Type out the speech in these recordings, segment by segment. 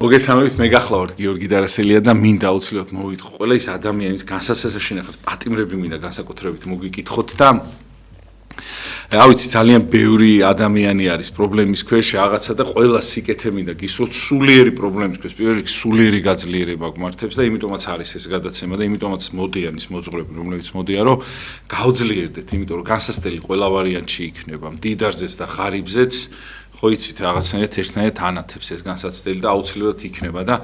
მოგესალმებით, მე გახლავართ გიორგი დარასელია და მინდა აუცილებლად მოვიტყო ყველა ის ადამიანის განსასწრებად პატიმრები მინდა განსაკუთრებით მოგიკითხოთ და რა ვიცი ძალიან ბევრი ადამიანი არის პრობლემის ქვეშ რაღაცა და ყველა სიკეთე მინდა გისურვოთ სულიერი პრობლემის ქვეშ პირველ რიგში სულიერი გაძლიერება გვმართებს და იმიტომაც არის ეს გადაცემა და იმიტომაც მოდიან ის მოძღვრები რომლებიც მოდიან რომ გაუძლიერდეთ იმიტომ რომ განსასწრელი ყველა ვარიანტში იქნება მდიდარზეც და ღარიბზეც ხო იცით რაღაცნაირად ერთნაირად ანათებს ეს განსაცდელი და აუცილებლად იქნება და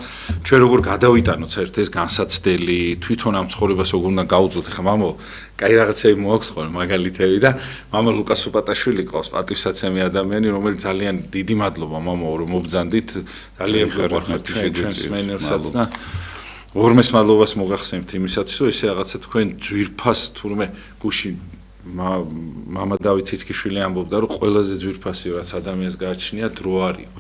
ჩვენ როგორ გადავიტანოთ საერთოდ ეს განსაცდელი თვითონ ამ ცხოვრებას როგორ უნდა გაუძლოთ ხა მამო კაი რაღაცები მოაქვს ხოლმე მაგალითები და მამა ლუკას უპატაშვილი ყავს პატივსაცემი ადამიანი რომელიც ძალიან დიდი მადლობა მამო რომ მობძანდით ძალიან გვიყვარხართ ჩვენს მენელსაც და ორმეს მადლობას მოგახსენებთ იმისათვის რომ ესე რაღაცა თქვენ ძვირფას თურმე გუში მამა დავით ციცკიშვილი ამბობდა რომ ყველაზე ძვირფასი რაც ადამიანს გააჩნია დრო არისო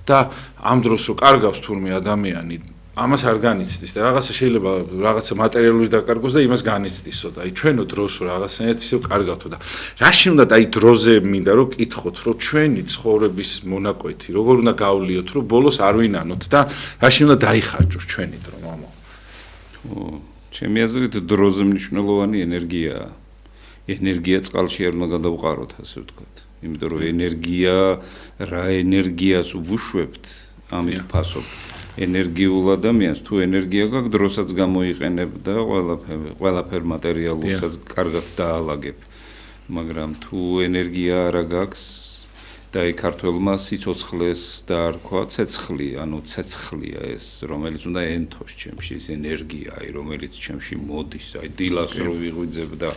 და ამ დროს რო კარგავს თურმე ადამიანი ამას არ განიცდის და რაღაცა შეიძლება რაღაცა მატერიალური დაკარგოს და იმას განიცდისო და აი ჩვენო დროს რაღაცნაირად ისევ კარგავთო და რაში უნდა აი დროზე მინდა რომ კითხოთ რომ ჩვენი ცხოვრების მონაკვეთი როგორ უნდა გავლიოთ რომ ბოლოს არ ვინანოთ და რაში უნდა დაიხარჯოს ჩვენი დრო მამა ჩემი აზრით დროზე მნიშვნელოვანი ენერგიაა ენერგია წყალში არ უნდა გადავყაროთ, ასე ვთქვათ. იმიტომ რომ ენერგია რა ენერგიას ვუშვებთ, ამით ფასობთ. ენერგიულ ადამიანს თუ ენერგია გაქვს, დროსაც გამოიყენებ და ყველაფერ მატერიალურსაც კარგად დაალაგებ. მაგრამ თუ ენერგია არ გაქვს და აი ქართველმა სიცოცხლეს დაარქვა ცეცხლი, ანუ ცეცხლია ეს, რომელიც უნდა ენთოს ჩემში ეს ენერგია, აი რომელიც ჩემში მოდის, აი დილას რო ვიღვიძებ და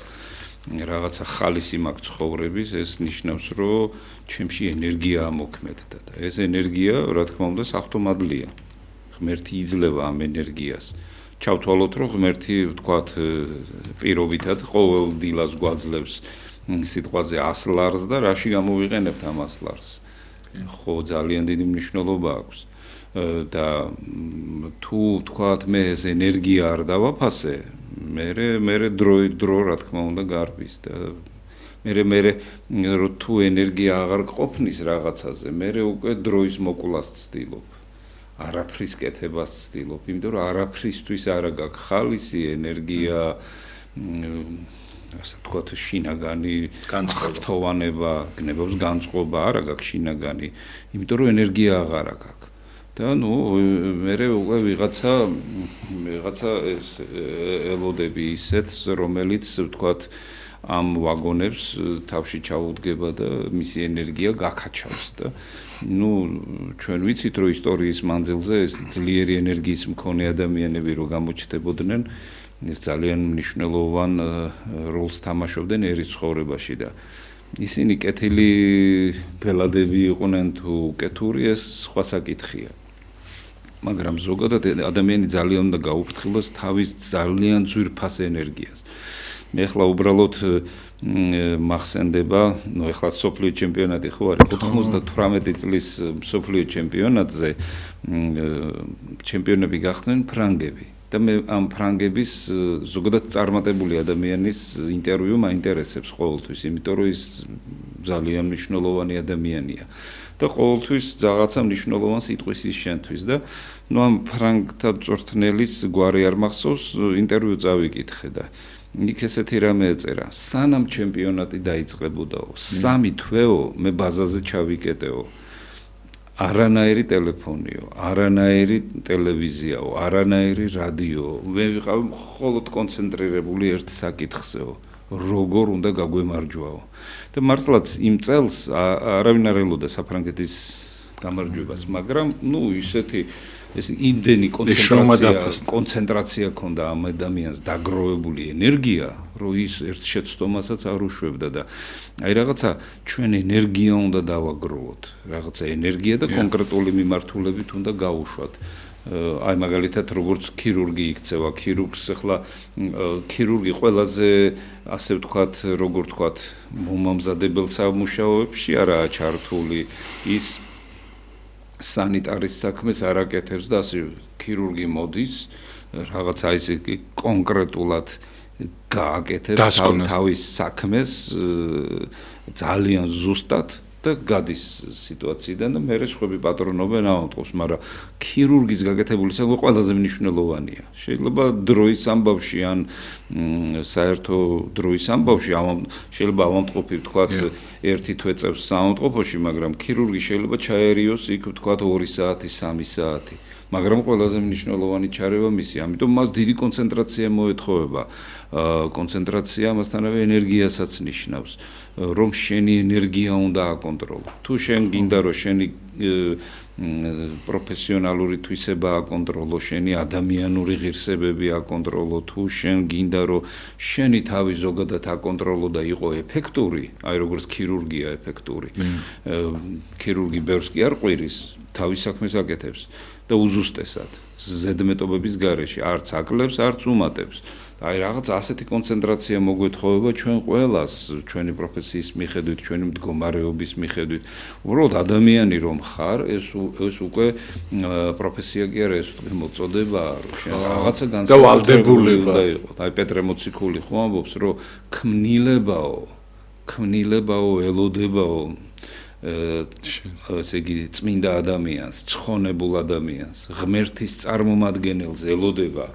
რაღაცა ხალისი მაქვს ცხოვრების, ეს ნიშნავს, რომ ჩემში ენერგია ამოქმედდა და ეს ენერგია, რა თქმა უნდა, საავტომატლია. ღმერთი იძლევა ამ ენერგიას. ჩავთვალოთ, რომ ღმერთი, ვთქვათ, პირობითად ყოველ დილას გვაძლევს სიტყვაზე 100 ლარს და რაში გამოვიყენებთ ამ 100 ლარს? ხო, ძალიან დიდი მნიშვნელობა აქვს. და თუ ვთქვათ, მე ეს ენერგია არ დავაფასე მე დრო რა თქმა უნდა გარბის და მე რომ თუ ენერგია აღარ ყოფნის რაღაცაზე მე უკვე დროის მოკვლას ვცდილობ არაფრის კეთებას ვცდილობ იმიტომ რომ არაფრისთვის არ გაქვს ხალისი ენერგია ასე ვთქვათ შინაგანი განწყობანება გნებობს განწყობა არ გაქვს შინაგანი იმიტომ რომ ენერგია აღარ გაქვს და ნუ მე უკვე ვიღაცა ეს ელოდები ისეთს რომელიც ვთქვათ ამ ვაგონებს თავში ჩაუდგება და მისი ენერგია გაქაჩავს და ნუ ჩვენ ვიცით რომ ისტორიის მანძილზე ეს ძლიერი ენერგიის მქონე ადამიანები რო გამოჩნდებოდნენ ეს ძალიან მნიშვნელოვან როლს თამაშობდნენ ერის ცხოვრებაში და ისინი კეთილი ბელადები იყვნენ თუ კეთური ეს სხვა საკითხია მაგრამ ზოგადად ადამიანი ძალიან უნდა გაუფრთხილოს თავის ძალიან ძვირფას ენერგიას. მე ახლა უბრალოდ მახსენდება, ნუ ახლა სოფლიო ჩემპიონატი ხო არის 98 წლის სოფლიო ჩემპიონატზე ჩემპიონები გახდნენ ფრანგები და მე ამ ფრანგების ზოგადად წარმატებული ადამიანის ინტერვიუ მაინტერესებს ყოველთვის, იმიტომ რომ ის ძალიან მნიშვნელოვანი ადამიანია. და ყოველთვის რაღაცა მნიშვნელოვან სიტყვის ის შენთვის და ნუ ამ ფრანგთა წვრთნელის გვარი არ მახსოვს ინტერვიუ წავიკითხე და იქ ესეთი რამე ეწერა სანამ ჩემპიონატი დაიწყებოდაო 3 თვეო მე ბაზაზე ჩავიკეტეო არანაირი ტელეფონიო არანაირი ტელევიზიაო არანაირი რადიო მე ვიყავი მხოლოდ კონცენტრირებული ერთ საკითხზეო როგორ უნდა გაგვემარჯვაო და მართლაც იმ წელს არავინ არ ელოდა საფრანგეთის გამარჯვებას მაგრამ ნუ ისეთი ეს იმდენი კონცენტრაცია ქონდა ამ ადამიანს დაგროვებული ენერგია რომ ის ერთ შეცდომასაც არ უშვებდა და აი რაღაცა ჩვენ ენერგია უნდა დავაგროვოთ რაღაცა ენერგია და კონკრეტული მიმართულებით უნდა გავუშვათ აი მაგალითად როგორც ქირურგი იქცევა ქირურგს ახლა ქირურგი ყველაზე ასე ვთქვათ როგორ ვთქვათ მომამზადებელ სამუშაოებში არაა ჩართული ის სანიტარის საქმეს არ აკეთებს და ასე ქირურგი მოდის რაღაცა ისე კონკრეტულად გააკეთებს თავის საქმეს ძალიან ზუსტად და გადის სიტუაციიდან და მერე სხვები პატრონობენ ავადმყოფს, მაგრამ ქირურგის გაკეთებული საქმე ყველაზე მნიშვნელოვანია. შეიძლება დროის ამბავში ან საერთო დროის ამბავში შეიძლება ავადმყოფი ვთქვათ 1 თვე წევს საავადმყოფოში, მაგრამ ქირურგი შეიძლება ჩაერიოს იქ ვთქვათ 2 საათი, 3 საათი. მაგრამ ყველაზე მნიშვნელოვანი ჩარევა მისი, ამიტომ მას დიდი კონცენტრაცია მოეთხოვება. კონცენტრაცია მასთანავე ენერგიასაც ნიშნავს, რომ შენი ენერგია უნდა აკონტროლო. თუ შენ გინდა რომ შენი პროფესიონალური თვისება აკონტროლო, შენი ადამიანური ღირსებები აკონტროლო, თუ შენ გინდა რომ შენი თავი ზოგადად აკონტროლო და იყო ეფექტური, აი როგორც ქირურგია ეფექტური. ქირურგი ბევრს კი არ ყვირის, თავის საქმეს აკეთებს და უზუსტესად ზედმეტობების გარეშე არც აკლებს, არც უმატებს. აი რაღაც ასეთი კონცენტრაცია მოგვეთხოვება ჩვენ ყველას, ჩვენი პროფესიის მიხედვით, ჩვენი მდგომარეობის მიხედვით. უბრალოდ ადამიანი რომ ხარ, ეს უკვე პროფესია კი არა, ეს უკვე მოწოდება, რომ შენ რაღაცა განსაკუთრებული უნდა იყოს. აი პეტრე მოციქული ხო ამბობს, რომ ქმნილებაო, ელოდებაო ესე იგი წმინდა ადამიანს, ცხონებულ ადამიანს, ღმერთის წარმომადგენელს ელოდება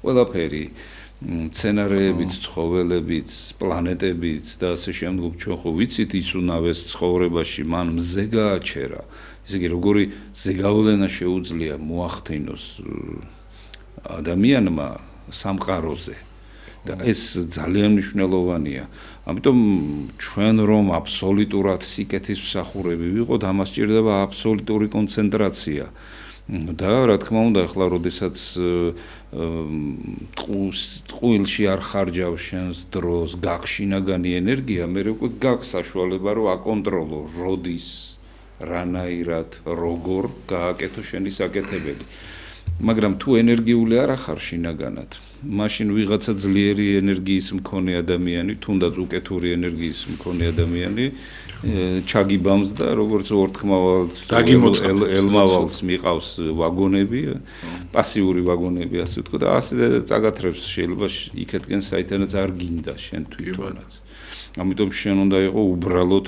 ყველაფერი, მცენარეებით, ცხოველებიც, პლანეტებიც და ასე შემდგომ ჩვენ ხო ვიცით ის უნავეს ცხოვრებაში მან მზე გააჩერა. ესე იგი როგორი ზეგავლენა შეუძლია მოახდინოს ადამიანმა სამყაროზე. და ეს ძალიან მნიშვნელოვანია. ამიტომ ჩვენ რომ აბსოლუტურად სიკეთის მსახურები ვიყოთ, ამას სჭირდება აბსოლუტური კონცენტრაცია. და რა თქმა უნდა, ახლა როდესაც ტყუილში არ ხარჯავს შენს დროს, გაქვს შინაგანი ენერგია, მე უკვე გაქვს საშუალება რომ აკონტროლო, როდის, რანაირად, როგორ გააკეთო შენი საკეთებელი. მაგრამ თუ ენერგიული არ ახარ შინაგანად, მაშინ ვიღაცა ძლიერი ენერგიის მქონე ადამიანი, თუნდაც უკეთური ენერგიის მქონე ადამიანი ჩაგიბამს და როგორც ორთქმავალ ელმავალს მიყავს ვაგონები, პასიური ვაგონები ასე ვთქვა და ასე წაგათრებს შეიძლება იქეთკენ საერთოდ არ გინდა შენ თვითონაც. ამიტომ შენ უნდა იყო უბრალოდ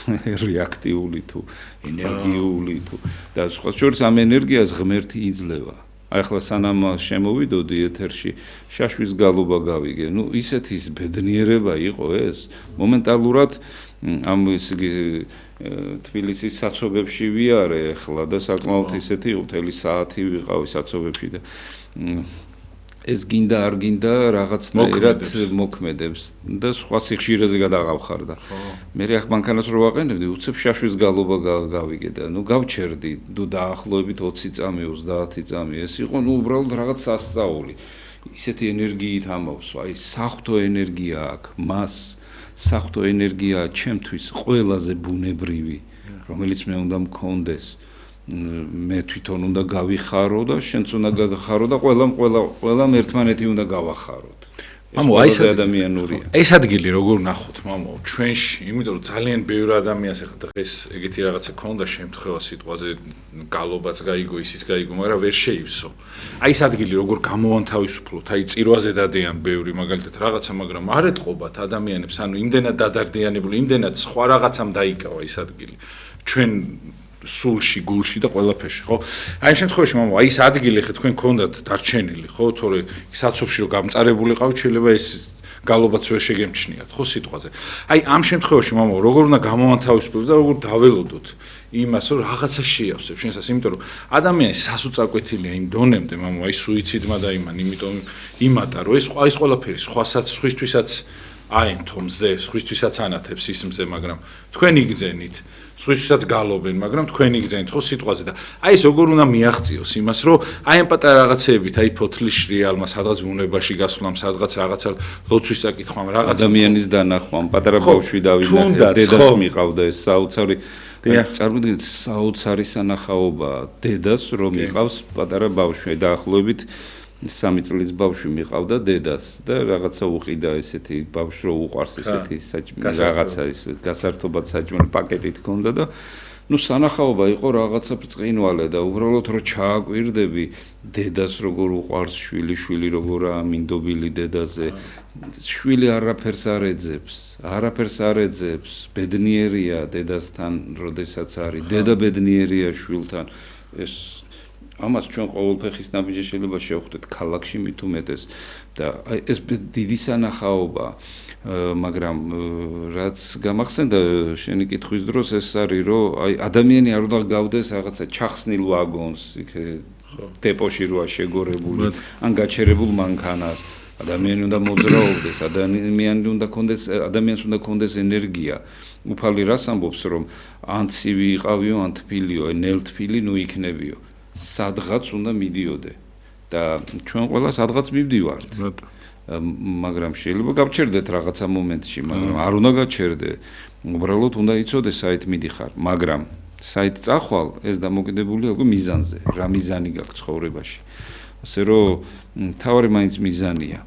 რეაქტიული თუ ენერგიული თუ და სხვა შორის ამ ენერგიას ღმერთი იძლევა. ახლა სანამ შემოვიდოდი ეთერში, შაშვის გალობა გავიგე. ნუ ისეთი ბედნიერება იყო ეს. მომენტალურად ამ ისე თბილისის საცობებში ვიარე ახლა და საკმაოდ ისეთი მთელი საათი ვიყავი საცობებში და ეს გინდა არ გინდა რაღაცნაირად მოქმედებს და სხვა სიხშირეზე გადაღავხარ და მე ახ მანქანას რო ვაყენებდი უცებ შაშვის გალობა გავიგე და ნუ გავჩერდი ნუ დაახლოებით 20 წამი 30 წამი ეს იყო ნუ უბრალოდ რაღაც სასწაული ისეთი ენერგიით ამბავს აი საღვთო ენერგია აქვს მას საღვთო ენერგია ჩემთვის ყველაზე ბუნებრივი რომელიც მე უნდა მქონდეს მე თვითონ უნდა გავიხარო და შენც უნდა გაგახარო და ყველამ ერთმანეთი უნდა გავახაროთ. მამო, აი ეს ადამიანურია. ეს ადგილი როგორ ნახოთ, მამო, ჩვენში, იმიტომ რომ ძალიან ბევრი ადამიანს ახლა დღეს ეგეთი რაღაცა ქონდა შემთხვევა სიტყვაზე გალობაც გაიგო, ისიც გაიგო, მაგრამ ვერ შეივსო. აი ეს ადგილი როგორ გამოვანთავისუფლოთ, აი წირვაზე დადიან ბევრი მაგალითად რაღაცა, მაგრამ არ ეთყობათ ადამიანებს, ანუ იმდენად დადარდიანებული, იმდენად სხვა რაღაცამ დაიკავა ეს ადგილი. ჩვენ სულში, გულში და ყველაფერში, ხო? აი ამ შემთხვევაში მამო, აი ეს ადგილი ხე თქვენ გქონდათ დარჩენილი, ხო? თორე საცობში რომ გამწარებული ყავთ, შეიძლება ეს გალობაც ვერ შეგემჩნიათ, ხო სიტყვაზე. აი ამ შემთხვევაში მამო, როგორ უნდა გამოვანთავისუფლოთ და როგორ დაველოდოთ იმას, რომ რაღაცა შეავსებს შენსას, იმიტომ რომ ადამიანი სასუწაკვეთილია იმ დონემდე, მამო, აი სუიციდმა დაიმან, იმიტომ იმატა, რომ ეს ყველაფერი სხვისთვისაც აენთო მზე, სხვისთვისაც ანათებს ის მზე, მაგრამ თქვენ იგზენით სხვისთვისაც გალობენ, მაგრამ თქვენ იგზენით ხო სიტყვაზე და აი ეს როგორ უნდა მიაღწიოს იმას, რომ აი ამ პატარა რაღაცეებით, აი ფოთლის შრიალმა, სადღაც ბუნებაში გასვლამ, სადღაც რაღაცა ლოცვის საკითხამ, რაღაც ადამიანის დანახვამ, პატარა ბავშვი დავინახე, დედას მიყავდა ეს საოცარი წარმოიდგინეთ საოცარი სანახაობა დედას რომ მიყავს პატარა ბავშვი დაახლოებით 3 წლის ბავშვი მიყავდა დედას და რაღაცა უყიდა ესეთი ბავშვი რო უყარს ესეთი რაღაცა ის გასართობად საჭმელი პაკეტით ჰქონდა და ნუ სანახაობა იყო რაღაცა ბრწყინვალე და უბრალოდ რო ჩააკვირდები დედას როგორ უყვარს შვილი როგორ ამინდობილი დედაზე შვილი არაფერს არ ეძებს ბედნიერია დედასთან როდესაც არის დედა ბედნიერია შვილთან ეს ამას ჩვენ ყოველფეხის ნაბიჯი შეიძლება შევხვდეთ ქალაქში მით უმეტეს და ეს დიდი სანახაობა მაგრამ რაც გამახსენდა შენი კითხვის დროს ეს არის რომ აი ადამიანი არ უნდა გავდეს რაღაცა ჩახსნილ ვაგონს იქ დეპოში როა შეგორებული ან გაჩერებულ მანქანას ადამიანი უნდა მოძრაობდეს ადამიანს უნდა კონდეს ენერგია უფალი რას ამბობს რომ ან ცივი იყავიო ან თბილიო ნელთბილი ნუ იქნებიო სადღაც უნდა მიდიოდე და ჩვენ ყველა სადღაც მივდივართ მაგრამ შეიძლება გავჩერდეთ რაღაცა მომენტში მაგრამ არ უნდა გაჩერდე უბრალოდ უნდა იცოდე საით მიდიხარ მაგრამ საით წახვალ ეს დამოკიდებულია უკვე მიზანზე რა მიზანი გაქვს ცხოვრებაში ასე რომ თავი მაინც მიზანია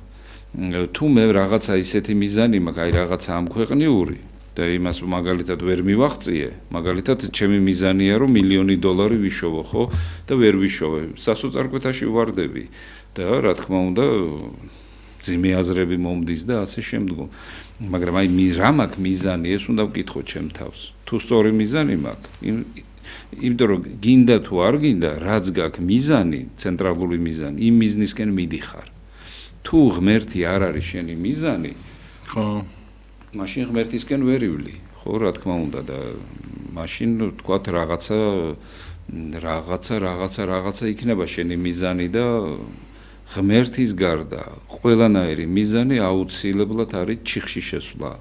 თუ მე რაღაცა ისეთი მიზანი მაქვს აი რაღაცა ამქვეყნიური და იმას მაგალითად ვერ მივახციე მაგალითად ჩემი მიზანია რომ $1,000,000 ვიშოვო ხო და ვერ ვიშოვე სასოწარკვეთაში ვარდები და რა თქმა უნდა ძიმე აზრები მომდის და ასე შემდგომ მაგრამ აი რა მაქვს მიზანი ეს უნდა ვკითხო ჩემ თავს თუ სწორი მიზანი მაქვს იმიტომ რომ გინდა თუ არ გინდა რაც გაქვს მიზანი ცენტრალური მიზანი იმ მიზნისკენ მიდიხარ თუ ღმერთი არ არის შენი მიზანი ხო მაშინ ღმერთისკენ ვერ ივლი ხო რა თქმა უნდა და მაშინ თქვათ რაღაცა იქნება შენი მიზანი და ღმერთის გარდა ყველანაირი მიზანი აუცილებლად არის ჩიხში შესვლა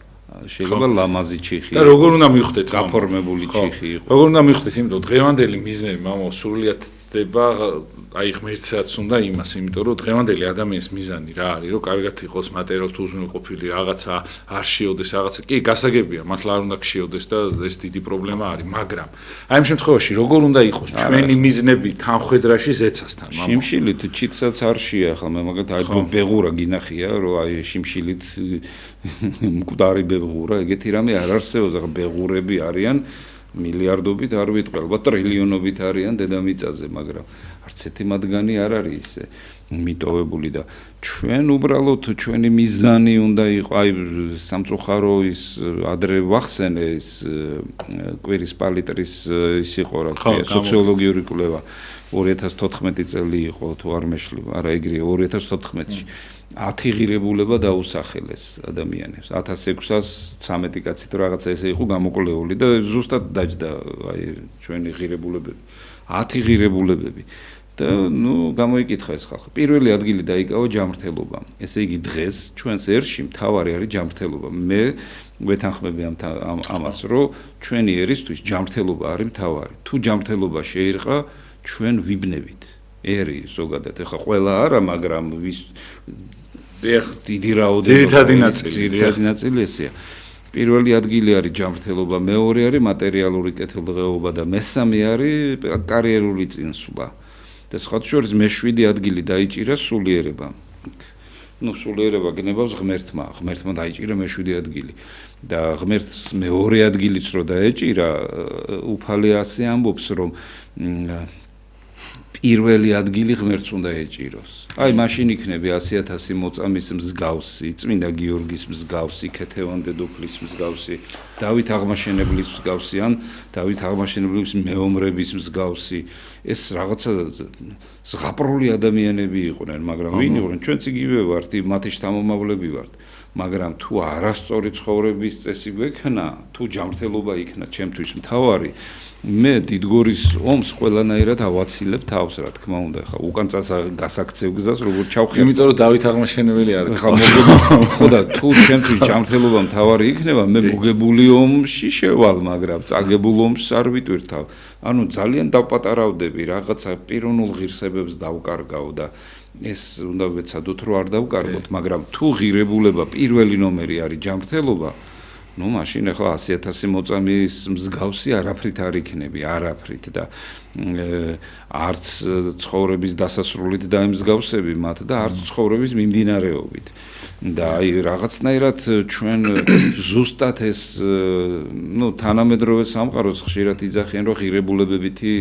შეიძლება ლამაზი ჩიხი და როგორ უნდა მივხვდეთ გაფორმებული ჩიხი იყო როგორ უნდა მივხვდეთ იმიტომ დღევანდელი მიზნები მამო სრულიად ცდება აი ღმერთსაც უნდა იმას იმიტომ რომ დღევანდელი ადამიანის მიზანი რა არის რომ კარგად იყოს მატერიალურად უზრუნველყოფილი რაღაცა არ შეოდეს რაღაცა კი გასაგებია მართლა არ უნდა გშიოდეს და ეს დიდი პრობლემა არის მაგრამ აი ამ შემთხვევაში როგორ უნდა იყოს ჩვენი მიზნები თანხვედრაში ზეცასთან მამო შიმშილით ჩიტსაც არ შეა ხა მე მაგათ აი ბეღურა გინახია რომ აი შიმშილით მკვდარი ბეღურა ეგეთი რამე არ არსებობს ახლა ბეღურები არიან მილიარდობით არ ვიტყვი ალბათ ტრილიონობით არიან დედამიწაზე მაგრამ არც ერთი მათგანი არ არის ისე მიტოვებული და ჩვენ უბრალოდ ჩვენი მიზანი უნდა იყოს აი სამწუხარო ის ადრე ვახსენე ის კვირის პალიტრის ის იყო რა ქვია სოციოლოგიური კვლევა 2014 წელი იყო თუ არ მეშლება არა ეგრეა 2014-ში 10 ღირებულება დაუსახელეს ადამიანებს 1613 კაცი თუ რაღაცა ესე იყო გამოკვლეული და ზუსტად დაჯდა აი ჩვენი ღირებულებები 10 ღირებულებები და ნუ გამოიკითხა ეს ხალხი პირველი ადგილი დაიკავა ჯანმრთელობა ესე იგი დღეს ჩვენს ერში მთავარი არის ჯანმრთელობა მე ვეთანხმები ამას რომ ჩვენი ერისთვის ჯანმრთელობა არის მთავარი თუ ჯანმრთელობა შეირყა ჩვენ ვიბნევით ერი ზოგადად ეხა ყველა არა მაგრამ ვის დიდი რაოდენობა ძირითადი ნაწილი ესეა პირველი ადგილი არის ჯანმრთელობა მეორე არის მატერიალური კეთილდღეობა და მესამე არის კარიერული წინსვლა და სხვათა შორის მე-7 ადგილი დაიჭირა სულიერება ну სულიერება გნებავს ღმერთმა დაიჭირა მე-7 ადგილი და ღმერთს მეორე ადგილიც რო დაეჭირა უფალი ასე ამბობს რომ პირველი ადგილი ღმერთს უნდა ეჭიროს. აი მაშინ იქნები 100,000 მოწამის მსგავსი, წმინდა გიორგის მსგავსი, ქეთევან დედოფლის მსგავსი, დავით აღმაშენებლის მსგავსი ან დავით აღმაშენებლის მეომრების მსგავსი. ეს რაღაცა ზღაპრული ადამიანები იყვნენ, მაგრამ ვინ იყვნენ? ჩვენც იგივე ვართ, მათი შთამომავლები ვართ. მაგრამ თუ არასწორი ცხოვრების წესი გვექნა, თუ ჯანმრთელობა იქნა ჩემთვის მთავარი მე დიდგორის ომს ყველანაირად ავაცილებ თავს, რა თქმა უნდა, ხა უკან გასაქცევ გზას როგორ ჩავხერ. იმიტომ რომ დავით აღმაშენებელი არის. ხა ხო და თუ ჩემთვის ჯანმრთელობა მთავარი იქნება, მე მოგებული ომში შევალ, მაგრამ წაგებულ ომს არ ვიტვირთავ. ანუ ძალიან დავპატარავდები, რაღაცა პიროვნულ ღირსებებს დავკარგავ და ეს უნდა ვეცადოთ რომ არ დავკარგოთ, მაგრამ თუ ღირებულება პირველი ნომერი არის ჯანმრთელობა ნუ მაშინ ახლა 100,000 მოწამის მსგავსი არაფრით არ იქნები, არაფრით და არც ცხოვრების დასასრულით დაემსგავსები მათ და არც ცხოვრების მიმდინარეობით. და აი რაღაცნაირად ჩვენ ზუსტად ეს ნუ თანამედროვე სამყაროს ხშირად იძახიან რომ ღირებულებებითი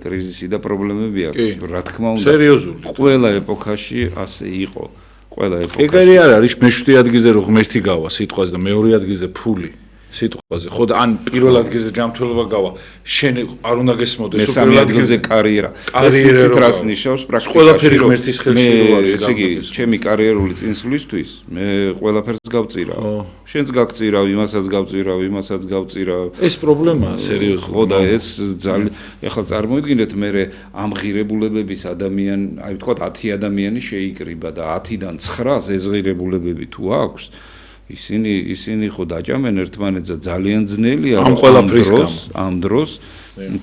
კრიზისი და პრობლემები აქვს. რა თქმა უნდა, სერიოზული. ყველა ეპოქაში ასე იყო. ყველა ეპოქაში. ეგარი არ არის მეშვიდე ადგილზე რომ ღმერთი გავა სიტყვაზე და მეორე ადგილზე ფული სიტყვაზე. ხო და ან პირველ ადგილზე ჯანმრთელობა გავა. შენ არ უნდა გესმოდეს რომ მესამე ადგილზე კარიერა. კარიერა რას ნიშნავს პრაქტიკაში? ყველაფერი ღმერთის ხელში რო არის. ესე იგი, ჩემი კარიერული წინსვლისთვის მე ყველაფერს გავწირავ. შენც გაგწირავ, იმასაც გავწირავ, იმასაც გავწირავ. ეს პრობლემაა სერიოზული. ხო და ეს ძალიან ეხლა წარმოიდგინეთ მე ამ ღირებულებების ადამიანი, აი ვთქვათ 10 ადამიანი შეიკრიბა და 10-დან 9-ს ეს ღირებულებები თუ აქვს ისინი ხო დაჭამენ ერთმანეთს ძალიან ძნელია ამ დროს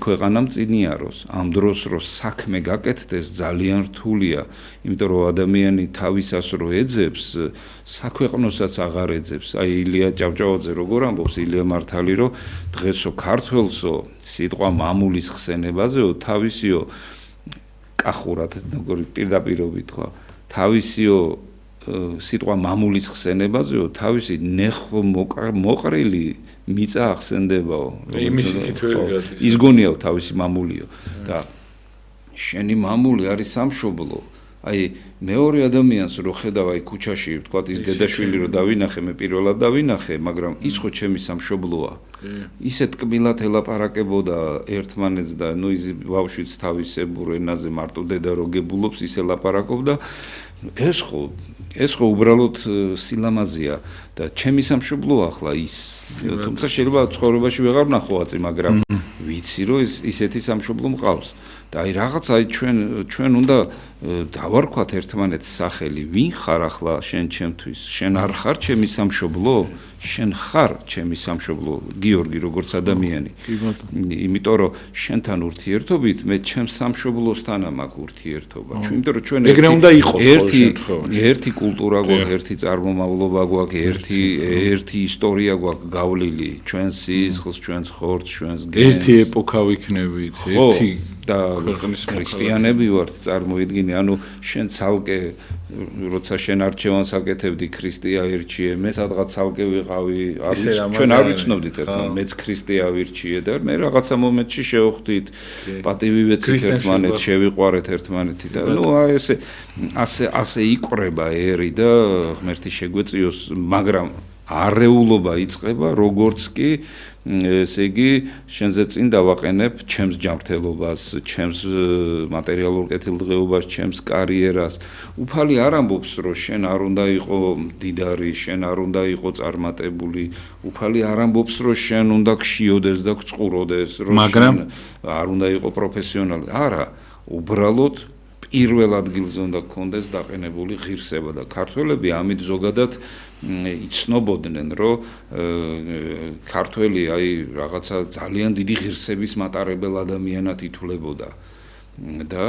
ქვეყანამ წინიაროს ამ დროს რომ საქმე გაკეთდეს ძალიან რთულია იმიტომ რომ ადამიანი თავისას რო ეძებს საქვეყნოსაც აღარ ეძებს აი ილია ჭავჭავაძე როგორ ამბობს ილია მართალი რომ დღესო ქართველსო სიტყვა მამულის ხსენებაზეო თავისიო კახურად როგორი პირდაპირობით თქვა თავისიო სიტყვა მამულის ხსენებაზეო თავისი ნეხო მოყრილი მიწა ახსენდებაო იმისი თითოეული გადის ის გონიაო თავისი მამულიო და შენი მამული არის სამშობლო აი მეორე ადამიანს რო ხედავ აი ქუჩაში ვთქვათ ის დედაშვილი რო დავინახე მე პირველად დავინახე მაგრამ ის ხო ჩემი სამშობლოა ისეთ კბილად ელაპარაკებოდა ერთმანეთს და ნუ ის ბავშვიც თავისებურ ენაზე მარტო დედა რო გებულობს ის ელაპარაკობდა ეს ხო უბრალოდ სილამაზეა და ჩემი სამშობლოა ახლა ის თუმცა შეიძლება ცხოვრებაში ვეღარ ვნახოაწი მაგრამ ვიცი რომ ისეთი სამშობლო მყავს და აი რაღაც აი ჩვენ უნდა დავარქვათ ერთმანეთს სახელი ვინ ხარ ახლა შენ ჩემთვის შენ არ ხარ ჩემი სამშობლო შენ ხარ ჩემი სამშობლო გიორგი როგორც ადამიანი იმიტომ რომ შენთან ურთიერთობით მე ჩემს სამშობლოსთან მაქვს ურთიერთობა იმიტომ რომ ჩვენ ერთი კულტურა გვაქვს ერთი წარმომავლობა გვაქვს ერთი ისტორია გვაქვს გავლილი ჩვენს სისხლს ჩვენს ხორცს ჩვენს გენს ერთი ეპოქა ვიქნებით ერთი და ქრისტიანები ვართ წარმოიდგინე ანუ შენ ცალკე როცა შენ არჩევანს აკეთებდი ქრისტე აირჩიე მე სადღაც ცალკე ვიყავი ჩვენ არ ვიცნობდით ერთმანეთს მეც ქრისტე ავირჩიე და მე რაღაცა მომენტში შევხვდით პატივი ვეცით ერთმანეთს შევიყვარეთ ერთმანეთი და ნუ ასე იყრება ერი და ღმერთი შეგვეწიოს მაგრამ არეულობა იწყება როგორც კი ესე იგი შენზე წინ დავაყენებ ჩემს ჯანმრთელობას, ჩემს მატერიალურ კეთილდღეობას, ჩემს კარიერას. უფალი არ ამბობს, რომ შენ არ უნდა იყო მდიდარი, შენ არ უნდა იყო წარმატებული. უფალი არ ამბობს, რომ შენ უნდა გშიოდეს და გწყუროდეს, რომ შენ არ უნდა იყო პროფესიონალი. არა, უბრალოდ პირველ ადგილზე უნდა გქონდეს დაყენებული ღირსება და ქართველები ამით ზოგადად იცნობოდნენ, რომ ქართველი აი რაღაცა ძალიან დიდი ღირსების მატარებელ ადამიანად ითვლებოდა და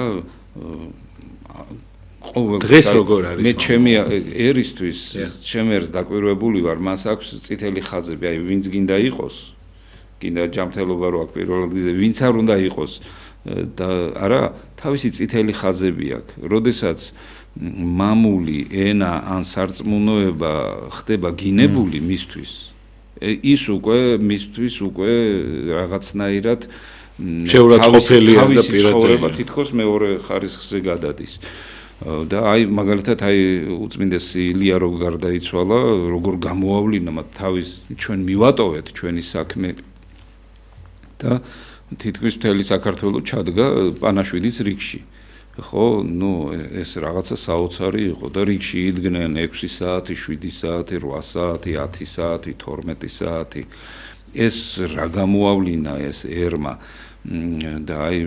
დღეს როგორ არის მე ჩემი ერისთვის ჩემი ერს დაკვირვებული ვარ მას აქვს წითელი ხაზები აი ვინც გინდა იყოს გინდა ჯანმრთელობა რო აქვს პირველ ადგილზე ვინც არ უნდა იყოს და არა თავისი წითელი ხაზები აქვს როდესაც მამული ენა ან სარწმუნოება ხდება გინებული მისთვის ის უკვე მისთვის უკვე რაღაცნაირად შეურაცხყოფელია და პირადად თითქოს მეორე ხარისხზე გადადის და აი მაგალითად აი უწმინდესი ილია რო გარდაიცვალა როგორ გამოავლინა მათ თავის ჩვენ მივატოვეთ ჩვენი საქმე და თითქმის მთელი საქართველო ჩადგა პანაშვიდის რიგში ხო ნუ ეს რაღაცა საოცარი იყო და რიგში იდგნენ 6 საათი 7 საათი 8 საათი 10 საათი 12 საათი ეს რა გამოავლინა ეს ერმა და აი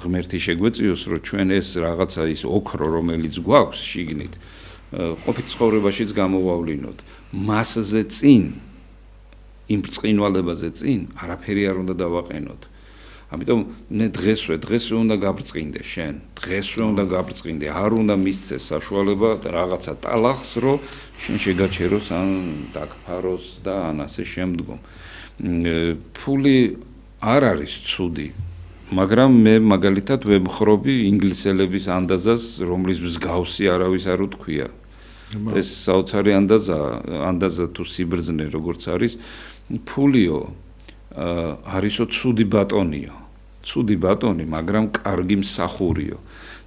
ღმერთი შეგვეწიოს რომ ჩვენ ეს რაღაცა ის ოქრო რომელიც გვაქვს შიგნით ყოფით ცხოვრებაშიც გამოავლინოთ მასზე წინ იმ ბრწყინვალებაზე წინ არაფერი არ უნდა დავაყენოთ ამიტომ მე დღესვე უნდა გაბრწყინდე შენ, დღესვე უნდა გაბრწყინდე, არ უნდა მისცეს საშუალება რაღაცა ტალახს, რომ შენ შეგაჩეროს ან დაგფაროს და ან ასე შემდგომ. ფული არ არის ცუდი, მაგრამ მე მაგალითად ვემხრობი ინგლისელების ანდაზას, რომლის მსგავსი არავის არ უთქვია. ეს საოცარი ანდაზა თუ სიბრძნე როგორც არის, ფულიო არისო ცუდი ბატონიო. ცუდი ბატონი, მაგრამ კარგი მსახურიო.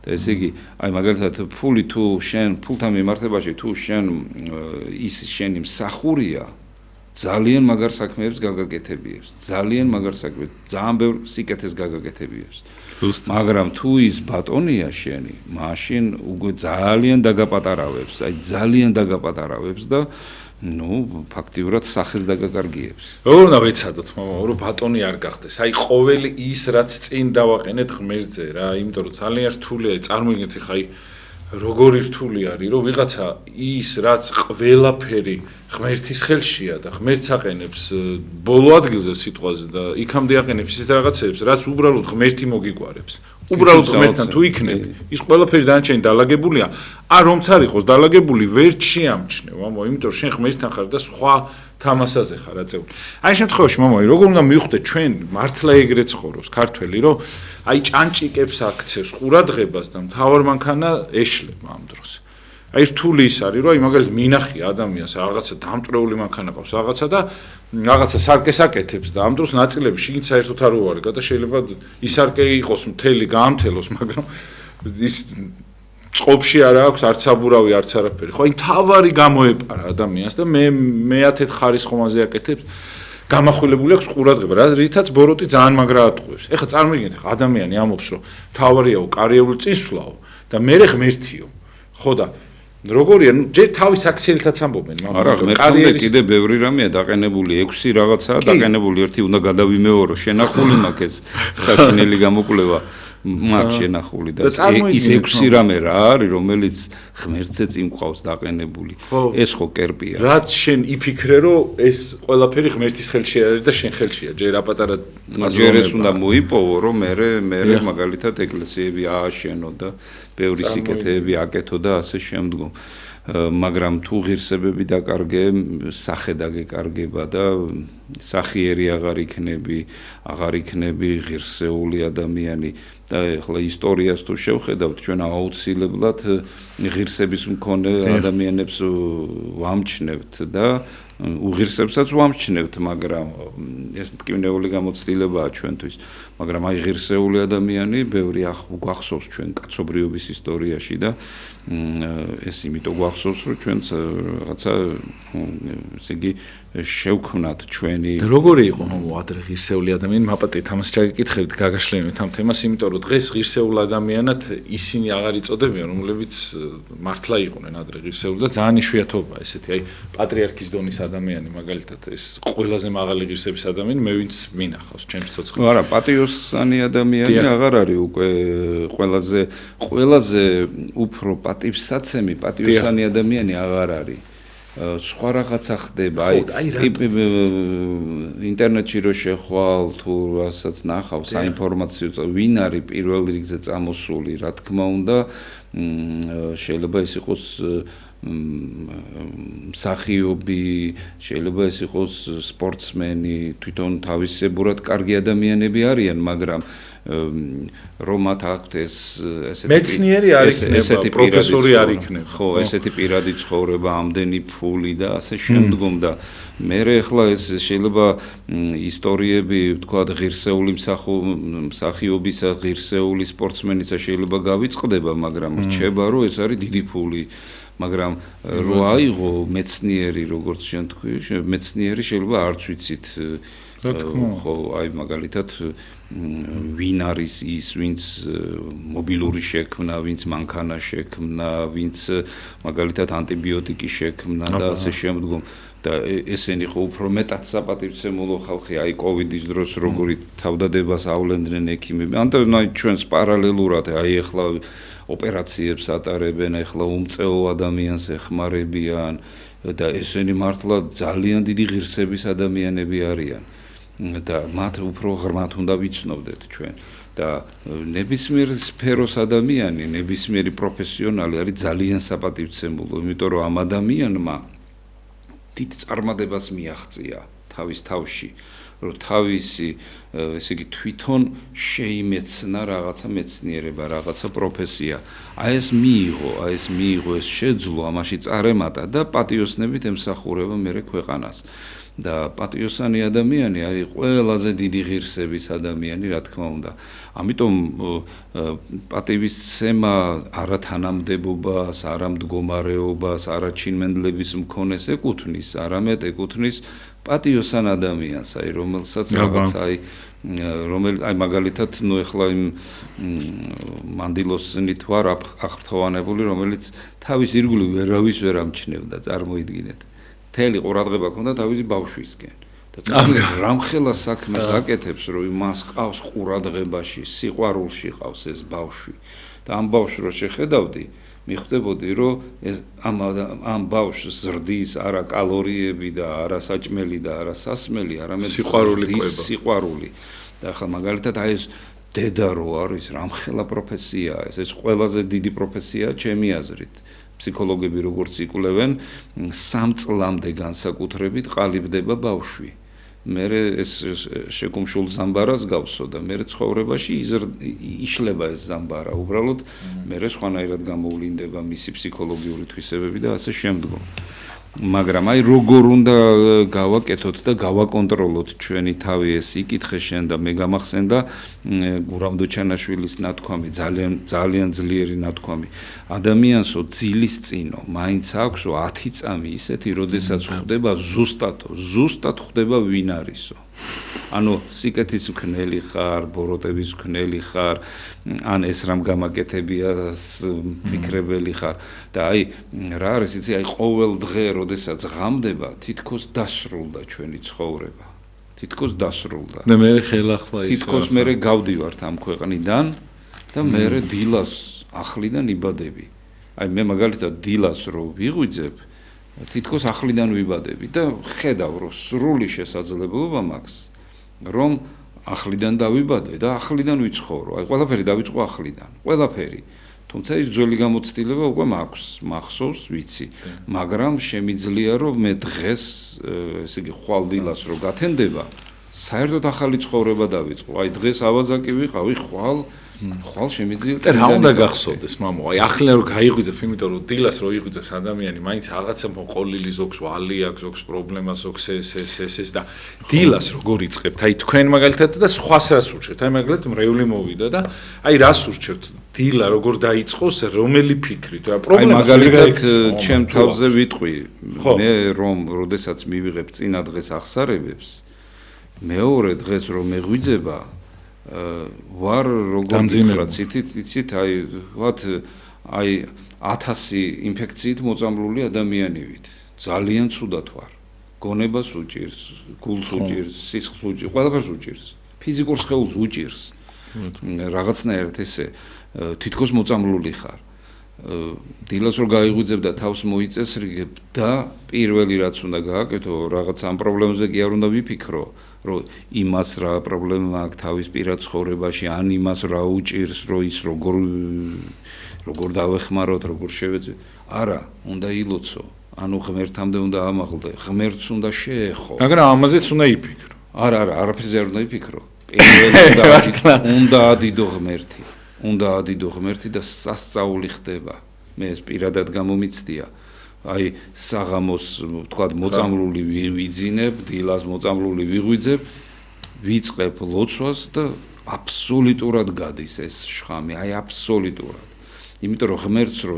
და ესე იგი, აი მაგალითად ფული თუ შენ ფულთან მიმართებაში თუ შენ ის შენი მსახურია, ძალიან მაგარ საქმეებს გაგაკეთებიებს. ძალიან მაგარ საქმეებს, ძალიან ბევრ სიკეთეს გაგაკეთებიებს. მაგრამ თუ ის ბატონია შენი, მაშინ უკვე ძალიან დაგაპატარავებს, აი ძალიან დაგაპატარავებს და ну, ფაქტიურად სახეს დაგაკარგიებს. როგორ უნდა ვეცადოთ, მამა, რომ ბატონი არ გახდეს. აი, ყოველი ის, რაც წინ დავაყენეთ ღმერთზე რა, იმიტომ რომ ძალიან რთულია, წარმოგიდგენთ ხა აი როგორი რთული არის, რომ ვიღაცა ის, რაც ყველაფერი ღმერთის ხელშია და ღმერთს აყენებს ბოლო ადგილზე სიტყვაზე და იქამდე აყენებს ისეთ რაღაცებს, რაც უბრალოდ ღმერთი მოგიგვარებს. უბრალოდ ღმერთთან თუ იქნები, ის ყველაფერი დანარჩენი დალაგებულია, არ რომც არ იყოს დალაგებული, ვერ შეამჩნევ, მამა, იმიტომ რომ შენ ღმერთთან ხარ და სხვა თამასაზე ხარ აწეული. აი შემთხვევაში, მამა, როგორ უნდა მივხვდეთ ჩვენ მართლა ეგრე ცხოვრობს ქართველი, რომ აი ჭანჭიკებს აქცევს ყურადღებას და მთავარ მანქანა ეშლება ამ დროს. აი რთული ის არის, რომ აი მაგალითად მინახია ადამიანს რაღაცა დამტრეული მანქანა ყავს რაღაცა და რაღაცა სარკეს აკეთებს და ამ დროს ნაწილები შიგნით საერთოდ არ უვარგა და შეიძლება ის სარკე იყოს მთელი გაამთელოს, მაგრამ ის წყობში არ აქვს არც საბურავი, არც არაფერი. ხო, აი თავარი გამოეპარა ადამიანს და მე მეათეთ ხარისხომაზე აკეთებს. გამახვილებული აქვს ყურადღება, რითაც ბოროტი ძალიან მაგრა ატყუებს. ეხლა წარმოგიდგენთ, ადამიანი ამბობს, რომ თავარიაო, კარიერული წინსვლაო და მე ღმერთიო. ხო და როგორია, ნუ ჯერ თავის აქციელთაც ამბობენ, მაგრამ არა, ღმერთამდე კიდე ბევრი რამეა დაყენებული, 6 რაღაცაა დაყენებული, ერთი უნდა გადავიმეორო, შენახული მაქვს ეს საშინელი გამოკვლევა. მაქვს შენახული და ის 6 რამე რა არის, რომელიც ღმერთზე წინ ყავს დაყენებული. ეს ხო კერპია. რაც შენ იფიქრე, რომ ეს ყველაფერი ღმერთის ხელში არის და შენ ხელშია, ჯერ აპატარა ჯერ ეს უნდა მოიპოვო, რომ მე მაგალითად ეკლესიები ააშენო და ბევრი სიკეთეები აკეთო და ასე შემდგომ. მაგრამ თუ ღირსებები დაკარგე, სახე დაგეკარგება და სახიერი აღარ იქნები ღირსეული ადამიანი და ახლა ისტორიას თუ შევხედავთ, ჩვენ აუცილებლად ღირსების მქონე ადამიანებს ვამჩნევთ და უღირსებსაც ვამჩნევთ, მაგრამ ეს მტკივნეული გამოცდილებაა ჩვენთვის. მაგრამ აი ღირსეული ადამიანი ბევრი გვახსოვს ჩვენ კაცობრიობის ისტორიაში და ეს იმიტომ გვახსოვს, რომ ჩვენც რაღაცა ესე იგი შევქმნათ ჩვენი როგორი იყო ადრე ღირსეული ადამიანი, მაპატეთ ამას ჩაგეკითხებით, გაგაშლენებთ ამ თემას, იმიტომ რომ დღეს ღირსეულ ადამიანად ისინი აღარ იწოდებიან, რომლებიც მართლა იყვნენ ადრე ღირსეული და ძალიან იშვიათობაა ესეთი, აი პატრიარქის დონის ადამიანი, მაგალითად ეს ყველაზე მაღალი ღირსების ადამიანი, მე ვინც მინახავს ჩემს ცოცხალში. არა, პატიოსანი ადამიანი აღარ არის უკვე ყველაზე უფრო პატივსაცემი პატიოსანი ადამიანი აღარ არის. სხვა რაღაცა ხდება, აი ინტერნეტში რო შეხვალ თუ რასაც ნახავ საინფორმაციო ვინ არის პირველ რიგზე წამოსული, რა თქმა უნდა, შეიძლება ეს იყოს მსახიობი, შეიძლება ეს იყოს სპორტსმენი, თვითონ თავისებურად კარგი ადამიანები არიან, მაგრამ რომ მათ აქვთ ეს მეცნიერი არ იქნება, პროფესორი არ იქნება. ხო, ესეთი პირადი ცხოვრება, ამდენი ფული და ასე შემდგომ და მე ახლა ეს შეიძლება ისტორიები, თქვა ღირსეული მსახიობისა, ღირსეული სპორტსმენისა შეიძლება გავიწყდება, მაგრამ რჩება, რომ ეს არის დიდი ფული. მაგრამ რო აიღო მეცნიერი, როგორც შენ თქვი, მეცნიერი შეიძლება არც ვიცით. ხო, აი მაგალითად ვინ არის ის, ვინც მობილური შექმნა, ვინც მანქანა შექმნა, ვინც მაგალითად ანტიბიოტიკი შექმნა და ასე შემდგომ და ესენი ხო უფრო მეტად საპატივცემულო ხალხი, აი კოვიდის დროს როგორი თავდადებას ავლენდნენ ექიმები. ანუ ჩვენს პარალელურად აი ახლა ოპერაციებს ატარებენ, ახლა უმწეო ადამიანს ეხმარებიან და ესენი მართლა ძალიან დიდი ღირსების ადამიანები არიან. და მათ უფრო ღრმად უნდა ვიცნობდეთ ჩვენ და ნებისმიერ სფეროს ადამიანი, ნებისმიერი პროფესიონალი არის ძალიან საპატივცემულო, იმიტომ რომ ამ ადამიანმა დიდ წარმადებას მიაღწია თავის თავში, რომ თავისი ესე იგი თვითონ შეიმეცნა რაღაცა მეცნიერება, რაღაცა პროფესია. აი ეს მიიღო, ეს შეძლო, ამაში წარემატა და პატიოსნებით ემსახურება მერე ქვეყანას. და პატიოსანი ადამიანი არის ყველაზე დიდი ღირსების ადამიანი, რა თქმა უნდა. ამიტომ პატივისცემა არათანამდებობას, არამდგომარეობას, არაჩინმენდლების მქონეს ეკუთვნის, არამედ ეკუთვნის პატიოსან ადამიანს, აი რომელსაც რაღაც აი მაგალითად ნუ ეხლა იმ მანდილოსნით ვარ აღფრთოვანებული, რომელიც თავის ირგვლივ ვერავის ვერ ამჩნევდა, წარმოიდგინეთ. მთელი ყურადღება ჰქონდა თავისი ბავშვისკენ. და რამხელა საქმეს აკეთებს, რომ იმას ყავს ყურადღებაში, სიყვარულში ყავს ეს ბავშვი. და ამ ბავშვს რო შეხედავდი, მიხვდებოდი, რომ ეს ამ ბავშვს ზრდის არა კალორიები და არა საჭმელი და არა სასმელი, არამედ სიყვარული. და ახლა მაგალითად აი ეს დედა რო არის, რამხელა პროფესიაა ეს, ეს ყველაზე დიდი პროფესიაა ჩემი აზრით. ფსიქოლოგები როგორც იკვლევენ, 3 წლამდე განსაკუთრებით ყალიბდება ბავშვი. მერე ეს შეკუმშულ ზამბარას გავსო და მერე ცხოვრებაში იშლება ეს ზამბარა. უბრალოდ მერე სხვანაირად გამოვლინდება მისი ფსიქოლოგიური თვისებები და ასე შემდგომ. მაგრამ აი როგორ უნდა გავაკეთოთ და გავაკონტროლოთ ჩვენი თავი ეს იკითხე შენ და მე გამახსენდა გურავდო ჩანაშვილის ნათქვამი, ძალიან ძლიერი ნათქვამი. ადამიანსო ძილის წინო, მაინც აქვსო 10 წამი ისეთი, როდესაც ხვდება ზუსტად ხვდება ვინ არისო. ანუ სიკეთის მქნელი ხარ, ბოროტების მქნელი ხარ, ან ეს რამ გამაკეთებია ფიქრებელი ხარ და აი რა არის იცი, აი ყოველ დღე, როდესაც ღამდება, თითქოს დასრულდა ჩვენი ცხოვრება. თითქოს დასრულდა. და მე ხელახლა ის თითქოს მე გავდივართ ამ ქვეყნიდან და მე დილას ახლიდან იბადები. აი მე მაგალითად დილას რო ვიღვიძებ, თითქოს ახლიდან ვიბადები და ხედავ, რომ სრული შესაძლებლობა მაქვს, რომ ახლიდან დავიბადე და ახლიდან ვიცხოვრო. აი ყველაფერი დავიწყო ახლიდან. ყველაფერი. თუმცა ის ძველი გამოცდილება უკვე მაქვს, მახსოვს, ვიცი. მაგრამ შემიძლია რომ მე დღეს, ესე იგი ხვალ დილას რო გათენდება, საერთოდ ახალი ცხოვრება დავიწყო. აი დღეს ავაზაკი ვიყავი, ხვალ შემიძლია რა უნდა გახსოვდეს მამო, აი ახლიდან რო გაიღვიძებ, იმიტომ რომ დილას რო იღვიძებს ადამიანი, მაინც რაღაცა მოყოლილი ზოგს ვალი აქვს, ზოგს პრობლემა, ზოგს ეს და დილას როგორ იწყებთ? აი თქვენ მაგალითად და სხვას რას ურჩევთ? აი მაგალითად მრევლი მოვიდა და აი რას ურჩევთ? დილა როგორ დაიწყოს, რომელი ფიქრით? რა პრობლემა? აი მაგალითად ჩემ თავზე ვიტყვი, მე რომ როდესაც მივიღებ წინა დღეს აღსარებებს, მეორე დღეს რომ მეღვიძება ვარ როგორ გითხრათ, იცით, აი ვთქვათ, აი 1000 ინფექციით მოწამლული ადამიანი ვით. ძალიან ცუდად ვარ. გონებას უჭირს, გულს უჭირს, სისხლს უჭირს, ყველაფერს უჭირს. ფიზიკურ სხეულს უჭირს. რაღაცნაირად ესე თითქოს მოწამლული ხარ. დილას რო გაიღვიძებ და თავს მოიწესრიგებ და პირველი რაც უნდა გააკეთო, რაღაც ამ პრობლემებზე კი არ უნდა ვიფიქრო, რომ იმას რა პრობლემა აქვს თავის პირად ცხოვრებაში, ან იმას რა უჭირს, რომ ის როგორ დავეხმაროთ, როგორ შევეძე. არა, უნდა ილოცო. ანუ ღმერთამდე უნდა ამაღლდე, ღმერთს უნდა შეეხო. მაგრამ ამაზეც უნდა იფიქრო. არა, არაფერზე არ უნდა იფიქრო. პირველი უნდა ადიდო ღმერთი. უნდა ადიდო ღმერთი და სასწაული ხდება. მე ეს პირადად გამომიცდია. აი საღამოს ვთქვათ მოწამლული ვიძინებ, დილას მოწამლული ვიღვიძებ, ვიწყებ ლოცვას და აბსოლუტურად გადის ეს შხამი, აი აბსოლუტურად. იმიტომ რომ ღმერთს რო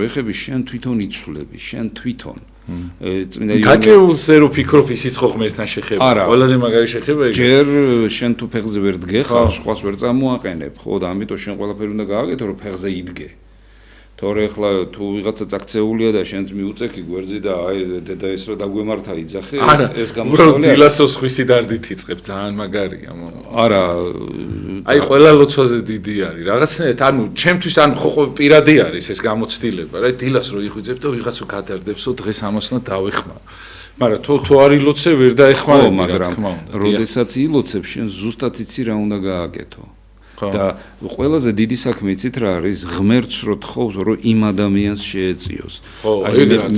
ეხები, შენ თვითონ იცვლები, შენ თვითონ. წმინდა იონი გაჭეულზე რო ფიქრობ ისიც ხო ღმერთთან შეხება. ყველაზე მაგარი შეხება ეგ. ჯერ შენ თუ ფეხზე ვერ დგეხარ, სხვას ვერ წამოაყენებ, ხო და ამიტომ შენ ყველაფერი უნდა გააკეთო, რომ ფეხზე იდგე. თორე ახლა თუ ვიღაცა წაქცეულია და შენც მიუწექი გვერდზე და აი დედა ეს რო დაგვემართა იძახე, ეს გამოსავალი არა. დილასოს ხვისი დარდით იწყებ, ძალიან მაგარია მამა. არა, აი ყველა ლოცვაზე დიდი არის. რაღაცნაირად ანუ ჩემთვის ანუ ხო პირადი არის ეს გამოცდილება, რა დილას რო იღვიძებ და ვიღაც რო გადარდებსო დღეს ამას უნდა დავეხმარო. მაგრამ თუ არ ილოცე ვერ დაეხმარები, მაგრამ როდესაც ილოცებ, შენ ზუსტად იცი რა უნდა გააკეთო. და ყველაზე დიდი საქმე იცით რა არის? ღმერთს რო თხოვს, რომ იმ ადამიანს შეეწიოს.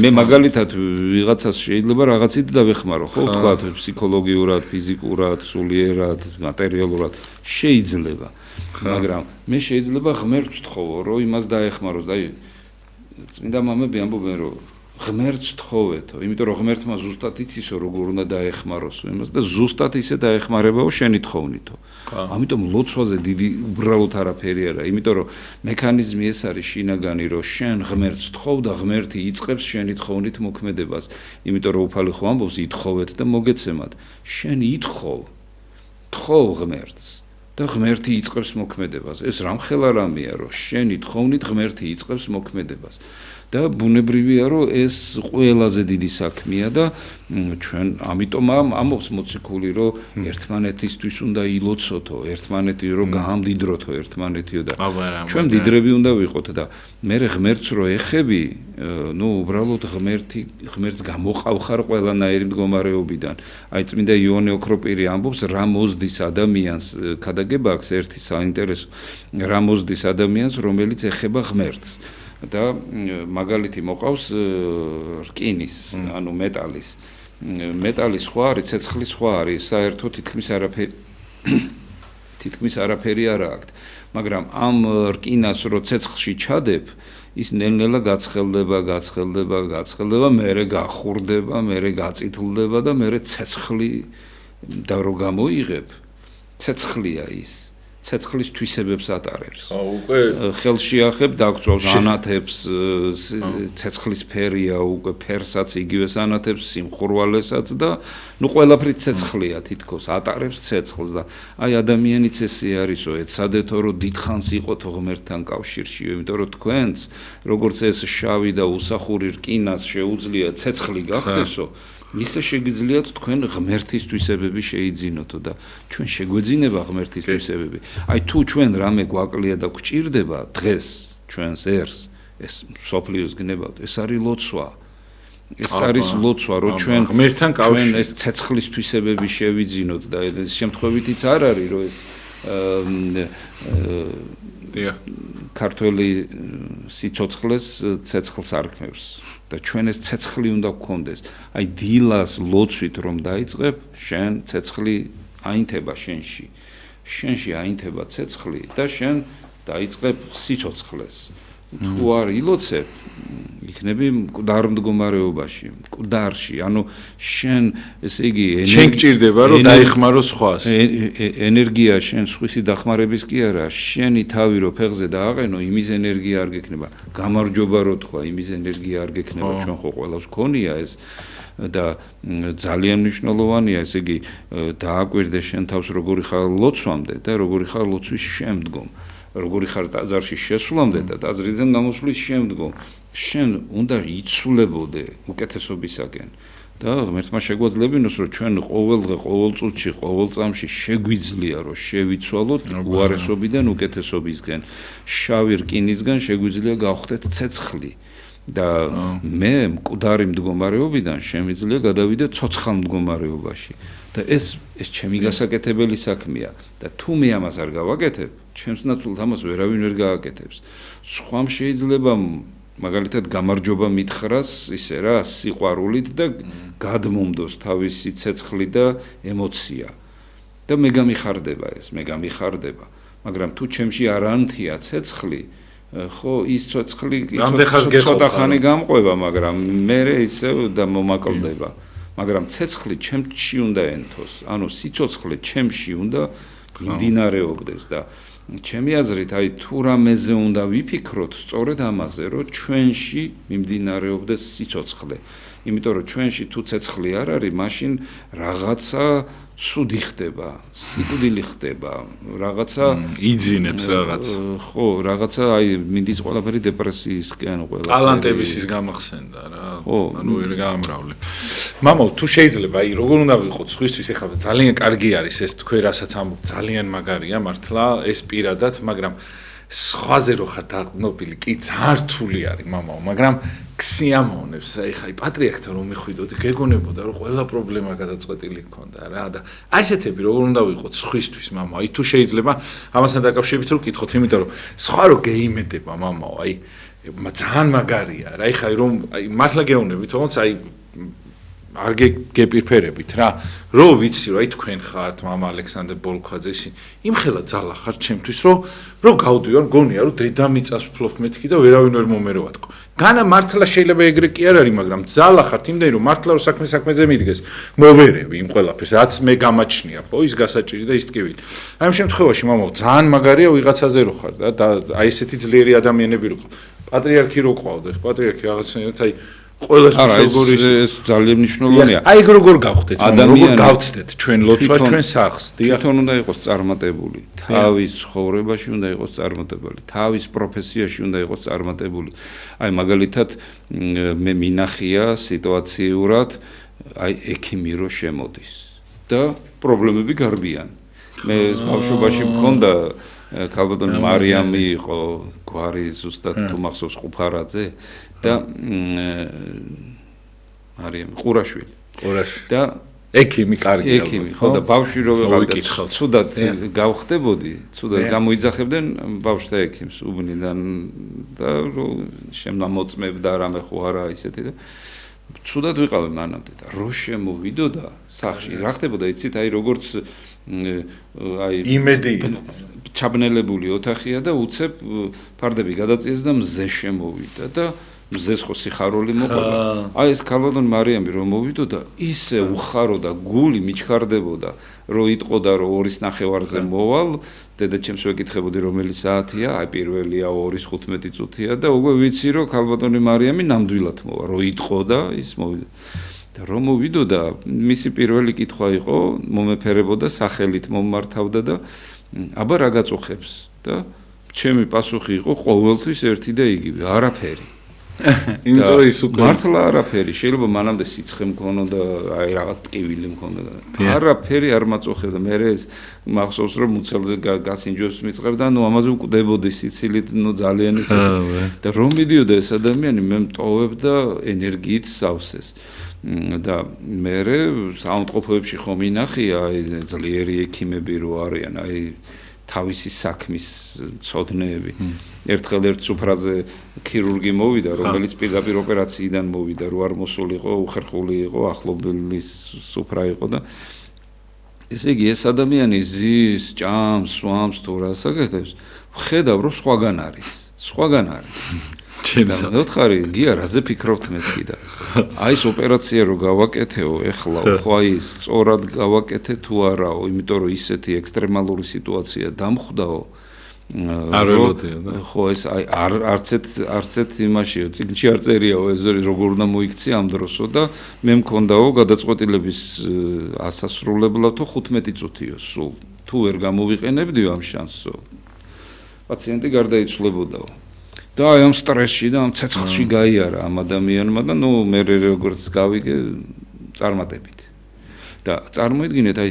მე მაგალითად ვიღაცას შეიძლება რაღაცით დავეხმარო, ხო, თქვა ფსიქოლოგიურად, ფიზიკურად, სულიერად, მატერიალურად შეიძლება. მაგრამ მე შეიძლება ღმერთს თხოვო, რომ იმას დაეხმაროს და წმინდა მამები ამბობენ, რომ ღმერთს თხოვეთო, იმიტომ რომ ღმერთმა ზუსტად იცისო როგორ უნდა დაეხმაროსო იმას და ზუსტად ისე დაეხმარებაო შენი თხოვნითო. ამიტომ ლოცვაზე დიდი უბრალოდ არაფერი არა, იმიტომ რომ მექანიზმი ეს არის შინაგანი, რომ შენ ღმერთს თხოვ და ღმერთი იწყებს შენი თხოვნით მოქმედებას. იმიტომ რომ უფალი ხო ამბობს, ითხოვეთ და მოგეცემათ. შენ ითხოვ, თხოვ ღმერთს და ღმერთი იწყებს მოქმედებას. ეს რამხელა რამეა, რომ შენი თხოვნით ღმერთი იწყებს მოქმედებას. და ბუნებრივია რომ ეს ყველაზე დიდი საქმეა და ჩვენ ამიტომ ამობს მოციქული რომ ერთმანეთისთვის უნდა ილოცოთო, ერთმანეთი რომ გაამდიდროთო ერთმანეთიო და ჩვენ დიდრები უნდა ვიყოთ და მე ღმერთს რო ეხები, უბრალოდ ღმერთს გამოყავხარ ყველანაირი მდგომარეობიდან. აი წმინდა იოანე ოქროპირი ამბობს რა მოზდის ადამიანს, ქადაგება აქვს ერთი საინტერესო, რა მოზდის ადამიანს, რომელიც ეხება ღმერთს. და მაგალითი მოყავს რკინის, ანუ მეტალის. მეტალის სხვა არის, ცეცხლის სხვა არის, საერთოდ თითქმის არაფერი არ აქვს. მაგრამ ამ რკინას რო ცეცხლში ჩადებ, ის ნელ-ნელა გაცხელდება, მერე გახურდება, მერე გაწითლდება და მერე ცეცხლი და რო გამოიღებ, ცეცხლია ის. ცეცხლის თვისებებს ატარებს. უკვე ხელში ახებ დაგწვავს ანათებს, ცეცხლის ფერია, უკვე ფერსაც იგივეს ანათებს, სიმხურვალესაც და ყველაფრით ცეცხლია თითქოს, ატარებს ცეცხლს და აი ადამიანიც ესე არისო, ეცადეთო რომ დიდხანს იყოთო ღმერთთან კავშირში, იმიტომ რომ თქვენც როგორც ეს შავი და უსახური რკინას შეუძლია ცეცხლი გახდესო, ისე შეგიძლიათ თქვენ ღმერთის თვისებები შეიძინოთო და ჩვენ შეგვეძინება ღმერთის თვისებები. აი თუ ჩვენ რამე გვაკლია და გვჭირდება დღეს ჩვენს ერს, ეს სოფლიოს გნებავთ, ეს არის ლოცვა. ეს არის ლოცვა, რომ ჩვენ ღმერთთან კავშირი ეს ცეცხლის თვისებები შევიძინოთ და ეს შემთხვევითიც არ არის, რომ ეს ქართველი სიცოცხლეს ცეცხლს არქმევს. და ჩვენ ეს ცეცხლი უნდა გქონდეს. აი დილას ლოცვით რომ დაიწყებ, შენ ცეცხლი აინთება შენში. შენში აინთება ცეცხლი და შენ დაიწყებ სიცოცხლეს. თუ არ ილოცებ, იქნები მკვდარ მდგომარეობაში, მკვდარში. ანუ შენ ესე იგი შენ გჭირდება რომ დაიხმარო სხვას. ენერგია შენ სხვისი დახმარების კი არა, შენი თავი რო ფეხზე დააყენო, იმის ენერგია არ გექნება. გამარჯობა რო თქვა, იმის ენერგია არ გექნება, ჩვენ ხო ყველას გქონია ეს და ძალიან მნიშვნელოვანია, ესე იგი დააკვირდე შენ თავს როგორი ხარ ლოცვამდე და როგორი ხარ ლოცვის შემდგომ. როგორი ხარ ტაძარში შესვლამდე და ტაძრიდან გამოსვლის შემდგომ შენ უნდა იცვლებოდე უკეთესობისაკენ და ღმერთმა შეგვაძლებინოს რომ ჩვენ ყოველ დღე, ყოველ წუთში, ყოველ წამში შეგვიძლია რომ შევიცვალოთ უარესობიდან უკეთესობისკენ, შავი რკინისგან შეგვიძლია გავხდეთ ცეცხლი და მე მკვდარი მდგომარეობიდან შემიძლია გადავიდე ცოცხალ მდგომარეობაში. და ეს ჩემი გასაკეთებელი საქმეა და თუ მე ამას არ გავაკეთებ, ჩემს ნაცვლად ამას ვერავინ ვერ გააკეთებს. სხვამ შეიძლება მაგალითად გამარჯობა მითხრას, ისე რა, სიყვარულით და გადმომდოს თავისი ცეცხლი და ემოცია. და მე გამიხარდება ეს, მაგრამ თუ ჩემში არ ანთია ცეცხლი, ხო ის ცეცხლი ცოტა ხანი გამყვება, მაგრამ მე ისე და მომაკლდება. მაგრამ ცეცხლი ჩემში უნდა ენთოს, ანუ სიცოცხლე ჩემში უნდა მიმდინარეობდეს და ჩემი აზრით, აი თუ რამეზე უნდა ვიფიქროთ, სწორედ ამაზე, რომ ჩვენში მიმდინარეობდეს სიცოცხლე. იმიტომ რომ ჩვენში თუ ცეცხლი არ არის, მაშინ რაღაცა ცუდი ხდება, სიკვდილი ხდება, რაღაცა იძინებს რაღაც. ხო, რაღაცა აი მინდის ყველაფერი დეპრესიისკენ ყველა. ტალანტების ის გამახსენდა რა. ანუ ვერ გაამრავლე. მამო, თუ შეიძლება, აი როგორ უნდა ვიყოთ სხვისთვის, ეხლა ძალიან კარგი არის ეს თქვენ რასაც ამბობთ, ძალიან მაგარია მართლა ეს პირადად, მაგრამ სხვაზე რო ხარ დაყნობილი, კი ძალიან რთული არის, მამაო, მაგრამ სიამოვნებს რა ეხა პატრიარქთან რომ მიხვიდოდი გეგონებოდა რომ ყველა პრობლემა გადაწყვეტილი გქონდა რა და აი ესეთები როგორ უნდა ვიყოთ სხვისთვის მამა აი თუ შეიძლება ამასთან დაკავშირებით რომ ვკითხოთ იმიტომ რომ სხვა რო გეიმედება მამაო აი ძალიან მაგარია რა ეხა რომ აი მართლა გეუბნებით თუნდაც აი არ გეპირფერებით რა რო ვიცი რომ აი თქვენ ხართ მამა ალექსანდრე ბოლქვაძე ისინი იმხელა ძალა ხარ ჩემთვის რომ გავდივარ მგონია რომ დედამიწას ვფლობ მეთქი და ვერავინ ვერ მომეროვატკო განა მართლა შეიძლება ეგრე კი არ არის მაგრამ ძალა ხართ იმდენი რომ მართლა რომ საქმეზე მიდგეს მოვერევი იმ ყველაფერს რაც მე გამაჩნია ხო ის გასაჭირი და ის ტკივილი აი ამ შემთხვევაში მამა ძალიან მაგარია ვიღაცაზე რო ხარ და აი ესეთი ძლიერი ადამიანები რო პატრიარქი რო ყავდა პატრიარქი რაღაცნაირად აი ყველას ეს ძალიან მნიშვნელოვანია. აი როგორ გავხდეთ, როგორ გავცდეთ ჩვენ ლოცვა, ჩვენ სახს. თვითონ უნდა იყოს წარმატებული. თავის ცხოვრებაში უნდა იყოს წარმატებული. თავის პროფესიაში უნდა იყოს წარმატებული. აი მაგალითად მე მინახია სიტუაციურად აი ექიმი რო შემოდის და პრობლემები გარბიან. მე ბავშვობაში მქონდა ქალბატონი მარიამი იყო გვარი ზუსტად თუ მახსოვს ყუფარაძე და მარიამი ყურაშვილი და ექიმი კარგი ექიმი ხო და ბავშვი რო ვიყავდა ცუდად გავხდებოდი ცუდად გამოიძახებდნენ ბავშვს და ექიმს უბნიდან და რო შემოწმებდა რამე ხო არა ისეთი და ცუდად ვიყავე მანამდე და რო შემოვიდოდა სახში რა ხდებოდა იცით აი როგორც აი იმედი ჩაბნელებული ოთახია და უცებ ფარდები გადაწიეს და მზე შემოვიდა და მზეს ხო სიხარული მოყვა აი ეს ქალბატონი მარიამი რომ მოვიდოდა ისე უხარო და გული მიჩქარდებოდა რომ იტყოდა რომ 2:30-ზე მოვალ დედაჩემს ვეკითხებოდი რომელი საათია აი პირველია 2:15 წუთია და უკვე ვიცი რომ ქალბატონი მარიამი ნამდვილად მოვა რომ იტყოდა ის მოვიდა და რომ მოვიდოდა მისი პირველი კითხვა იყო მომეფერებოდა სახელით მომმართავდა და აბა რა გაწუხებს და ჩემი პასუხი იყო ყოველთვის ერთი და იგივე არაფერი იმიტომ რომ ის უკვე მართლა არაფერი შეიძლება მანამდე სიცხე მქონოდა აი რაღაც ტკივილი მქონოდა არაფერი არ მაწუხებდა მე ეს მახსოვს რომ მუცელზე გასინჯოს მიწევდა ნუ ამაზე ვკვდებოდი სიცილით ნუ ძალიან ისეთი და რომ მიდიოდა ეს ადამიანი მე მტოვებდა ენერგიით სავსეს და მე საუნდყოფოებში ხომ ინახია აი ძლიერი ექიმები რო არიან აი თავისი საქმის მცოდნეები ერთხელ ერთ სუფრაზე ქირურგი მოვიდა რომელიც პირდაპირ ოპერაციიდან მოვიდა რო არ მოსულიყო უხერხული იყო ახლობლის სუფრა იყო და ესე იგი ეს ადამიანი ზის ჭამს სვამს თუ რას აკეთებს ხედავ რომ სხვაგან არის და მეთხარი გია რაზე ფიქრობთ მეთქი და აი ეს ოპერაცია რო გავაკეთეო ეხლა ხო აი სწორად გავაკეთე თუ არაო იმიტომ რომ ისეთი ექსტრემალური სიტუაცია დამხვდაო არ ველოდია და ხო ეს აი არცეთ იმაშიო წიგნში არ წერიაო ეს როგორ უნდა მოიქცე ამ დროსო და მე მქონდაო გადაწყვეტილების ასასრულებლად 15 წუთიო სულ თუ ვერ გამოვიყენებდიო ამ შანსო პაციენტი გარდაიცვლებოდაო და აი ამ სტრესში და ამ ცეცხლში გაიარა ამ ადამიანმა და ნუ მე როგორც გავიგე წარმატებით და წარმოიდგინეთ აი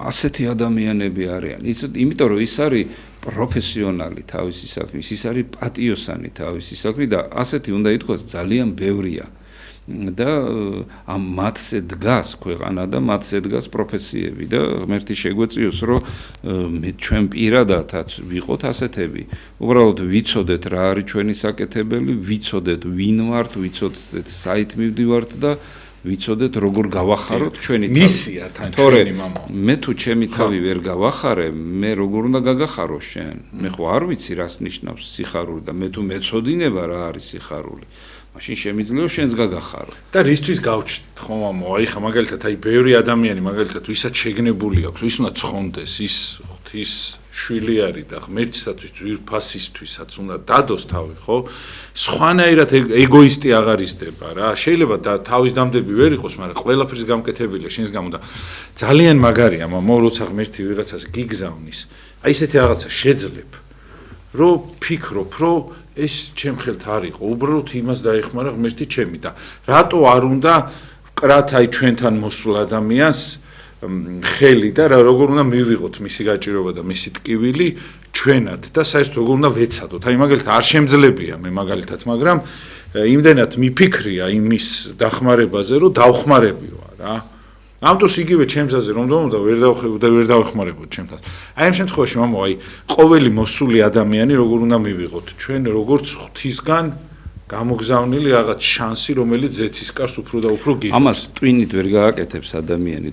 ასეთი ადამიანები არიან იმიტომ რომ ის არის პროფესიონალი თავისი საქმის ის არის პატიოსანი თავისი საქმის და ასეთი უნდა ითქვას ძალიან ბევრია და ამ მათზე დგას ქვეყანა და მათზე დგას პროფესიები და ღმერთი შეგვეწიოს რომ მე ჩვენ პირადადაც ვიყოთ ასეთები უბრალოდ ვიცოდეთ რა არის ჩვენი საკეთებელი ვიცოდეთ ვინ ვართ ვიცოდეთ საით მივდივართ და ვიცოდეთ როგორ გავახაროთ ჩვენი თავი მისია თან ჩვენი მამა მე თუ ჩემი თავი ვერ გავახარე მე როგორ უნდა გაგახარო შენ მე ხო არ ვიცი რას ნიშნავს სიხარული და მე თუ მეწოდინება რა არის სიხარული მაშინ შემიძლია შენს გაგახარო და რისთვის გავჩნდ ხო მამა აი ხა მაგალითად აი ბევრი ადამიანი მაგალითად ვისაც შეგნებული აქვს ვის უნდა ცხონდეს ის შვილი არის და ღმერთისათვის ძვირფასისთვისაც უნდა დადოს თავი ხო სხვანაირად ეგოისტი აღარ ისდება რა შეიძლება და თავის დამდები ვერ იყოს მაგრამ ყველაფერს გამკეთებელია შენს გამო და ძალიან მაგარია მამა როცა ღმერთი ვიღაცას გიგზავნის აი ესეთი რაღაცა შეძლებ რომ ფიქრობ რომ ეს ჩემ ხელთ არ იყო უბრალოდ იმას დაეხმარა ღმერთი ჩემი და რატო არ უნდა ვკრათ აი ჩვენთან მოსულ ადამიანს ხელი და როგორ უნდა მივიღოთ მისი გაჭიროება და მისი ტკივილი ჩვენად და საერთოდ როგორ უნდა ვეცადოთ აი მაგალითად არ შემძლებია მე მაგალითად მაგრამ იმდენად მიფიქრია იმის დახმარებაზე, რომ დავხმარებიო რა. ამ დროს იგივე ჩემსაზე რომ დავუდა ვერ დავხმარებოდ ჩემთან. აი ამ შემთხვევაში მამო, აი ყოველი მოსული ადამიანი როგორ უნდა მივიღოთ ჩვენ როგორც ღვთისგან გამოგზავნილი რაღაც შანსი, რომელიც ზეცისკარს უფრო და უფრო გიგებს. ამას ტვინით ვერ გააკეთებს ადამიანი.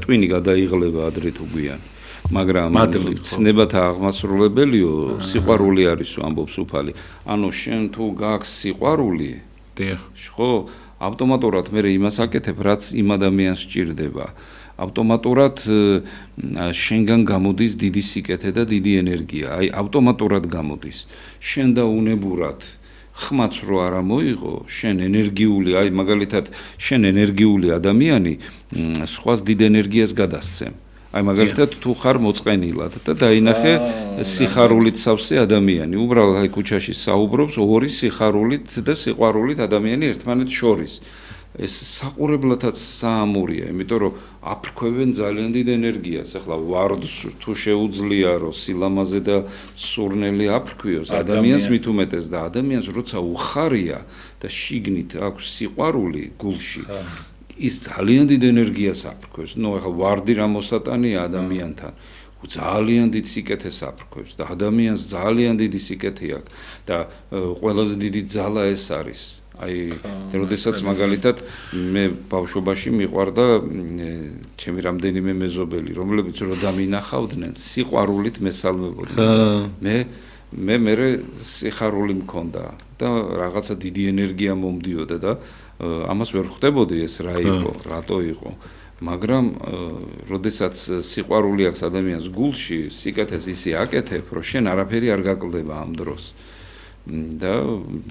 ტვინი გადაიღლება ადრე თუ გვიან. მაგრამ ცნებათა აღმასრულებელიო სიყვარული არის ამბობს უფალი. ანუ შენ თუ გაქვს სიყვარული, ხო, ავტომატურად მე იმას აკეთებ, რაც იმ ადამიანს სჭირდება. ავტომატურად შენგან გამოდის დიდი სიკეთე და დიდი ენერგია. აი ავტომატურად გამოდის. შენ და უნებურად ხმაც რო არ მოიღო, შენ ენერგიული, აი მაგალითად, შენ ენერგიული ადამიანი სხვას დიდ ენერგიას გადასცემ. აი მაგალითად თუ ხარ მოწყენილად და დაინახე სიხარულით სავსე ადამიანი, უბრალოდ აი ქუჩაში საუბრობს ორი სიხარულით და სიყვარულით ადამიანი ერთმანეთს შორის. ეს საყურებლათაც საამურია, იმიტომ რომ აფრქვევენ ძალიან დიდ ენერგიას. ახლა ვარდს თუ შეუძლია რომ სილამაზე და სურნელი აფრქვიოს ადამიანს მით უმეტეს და ადამიანს როცა უხარია და შიგნით აქვს სიყვარული გულში ის ძალიან დიდ ენერგიას აფრქვევს. ნუ ახლა ვარდი რა მოსატანია ადამიანთან. ძალიან დიდ სიკეთეს აფრქვევს და ადამიანს ძალიან დიდი სიკეთე აქვს და ყველაზე დიდი ძალა ეს არის. აი, როდესაც მაგალითად მე ბავშვობაში მიყვარდა ჩემი რამდენიმე მეზობელი, რომლებიც რო დამინახავდნენ, სიყვარულით მესალმებოდნენ. მე სიხარული მქონდა და რაღაცა დიდი ენერგია მომდიოდა და ამას ვერ ხვდებოდი ეს რა იყო, რატო იყო. მაგრამ როდესაც სიყვარული აქვს ადამიანს გულში, სიკეთეს ისე აკეთებ, რომ შენ არაფერი არ გაკლდება ამ დროს. და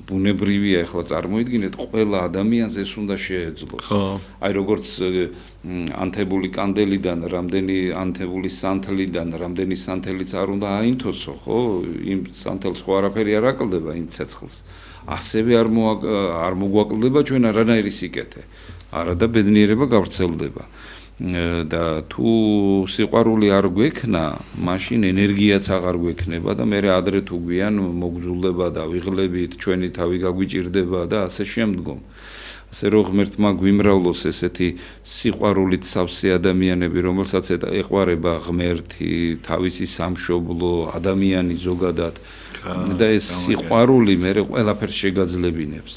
ბუნებრივია ახლა წარმოიდგინეთ ყველა ადამიანს ეს უნდა შეეძლოს. აი როგორც ანთებული კანდელიდან რამდენი ანთებული სანთლიდან რამდენი სანთელიც არ უნდა აინთოსო, ხო? იმ სანთელს ხო არაფერი არ აკლდება იმ ცეცხლს. ასევე არ მოგვაკლდება ჩვენ არანაირი სიკეთე. არა და ბედნიერება გავრცელდება. და თუ სიყვარული არ გვექნა, მაშინ ენერგიაც აღარ გვექნება და მე ადრე თუ გვიან მოგძულდება და ვიღლებით, ჩვენი თავი გაგვიჭირდება და ასე შემდგომ. ასე რომ ღმერთმა გვიმრავლოს ესეთი სიყვარულით სავსე ადამიანები, რომელსაც ეყვარება ღმერთი, თავისი სამშობლო, ადამიანი ზოგადად და ეს სიყვარული მე ყველაფერს შეგაძლებინებს.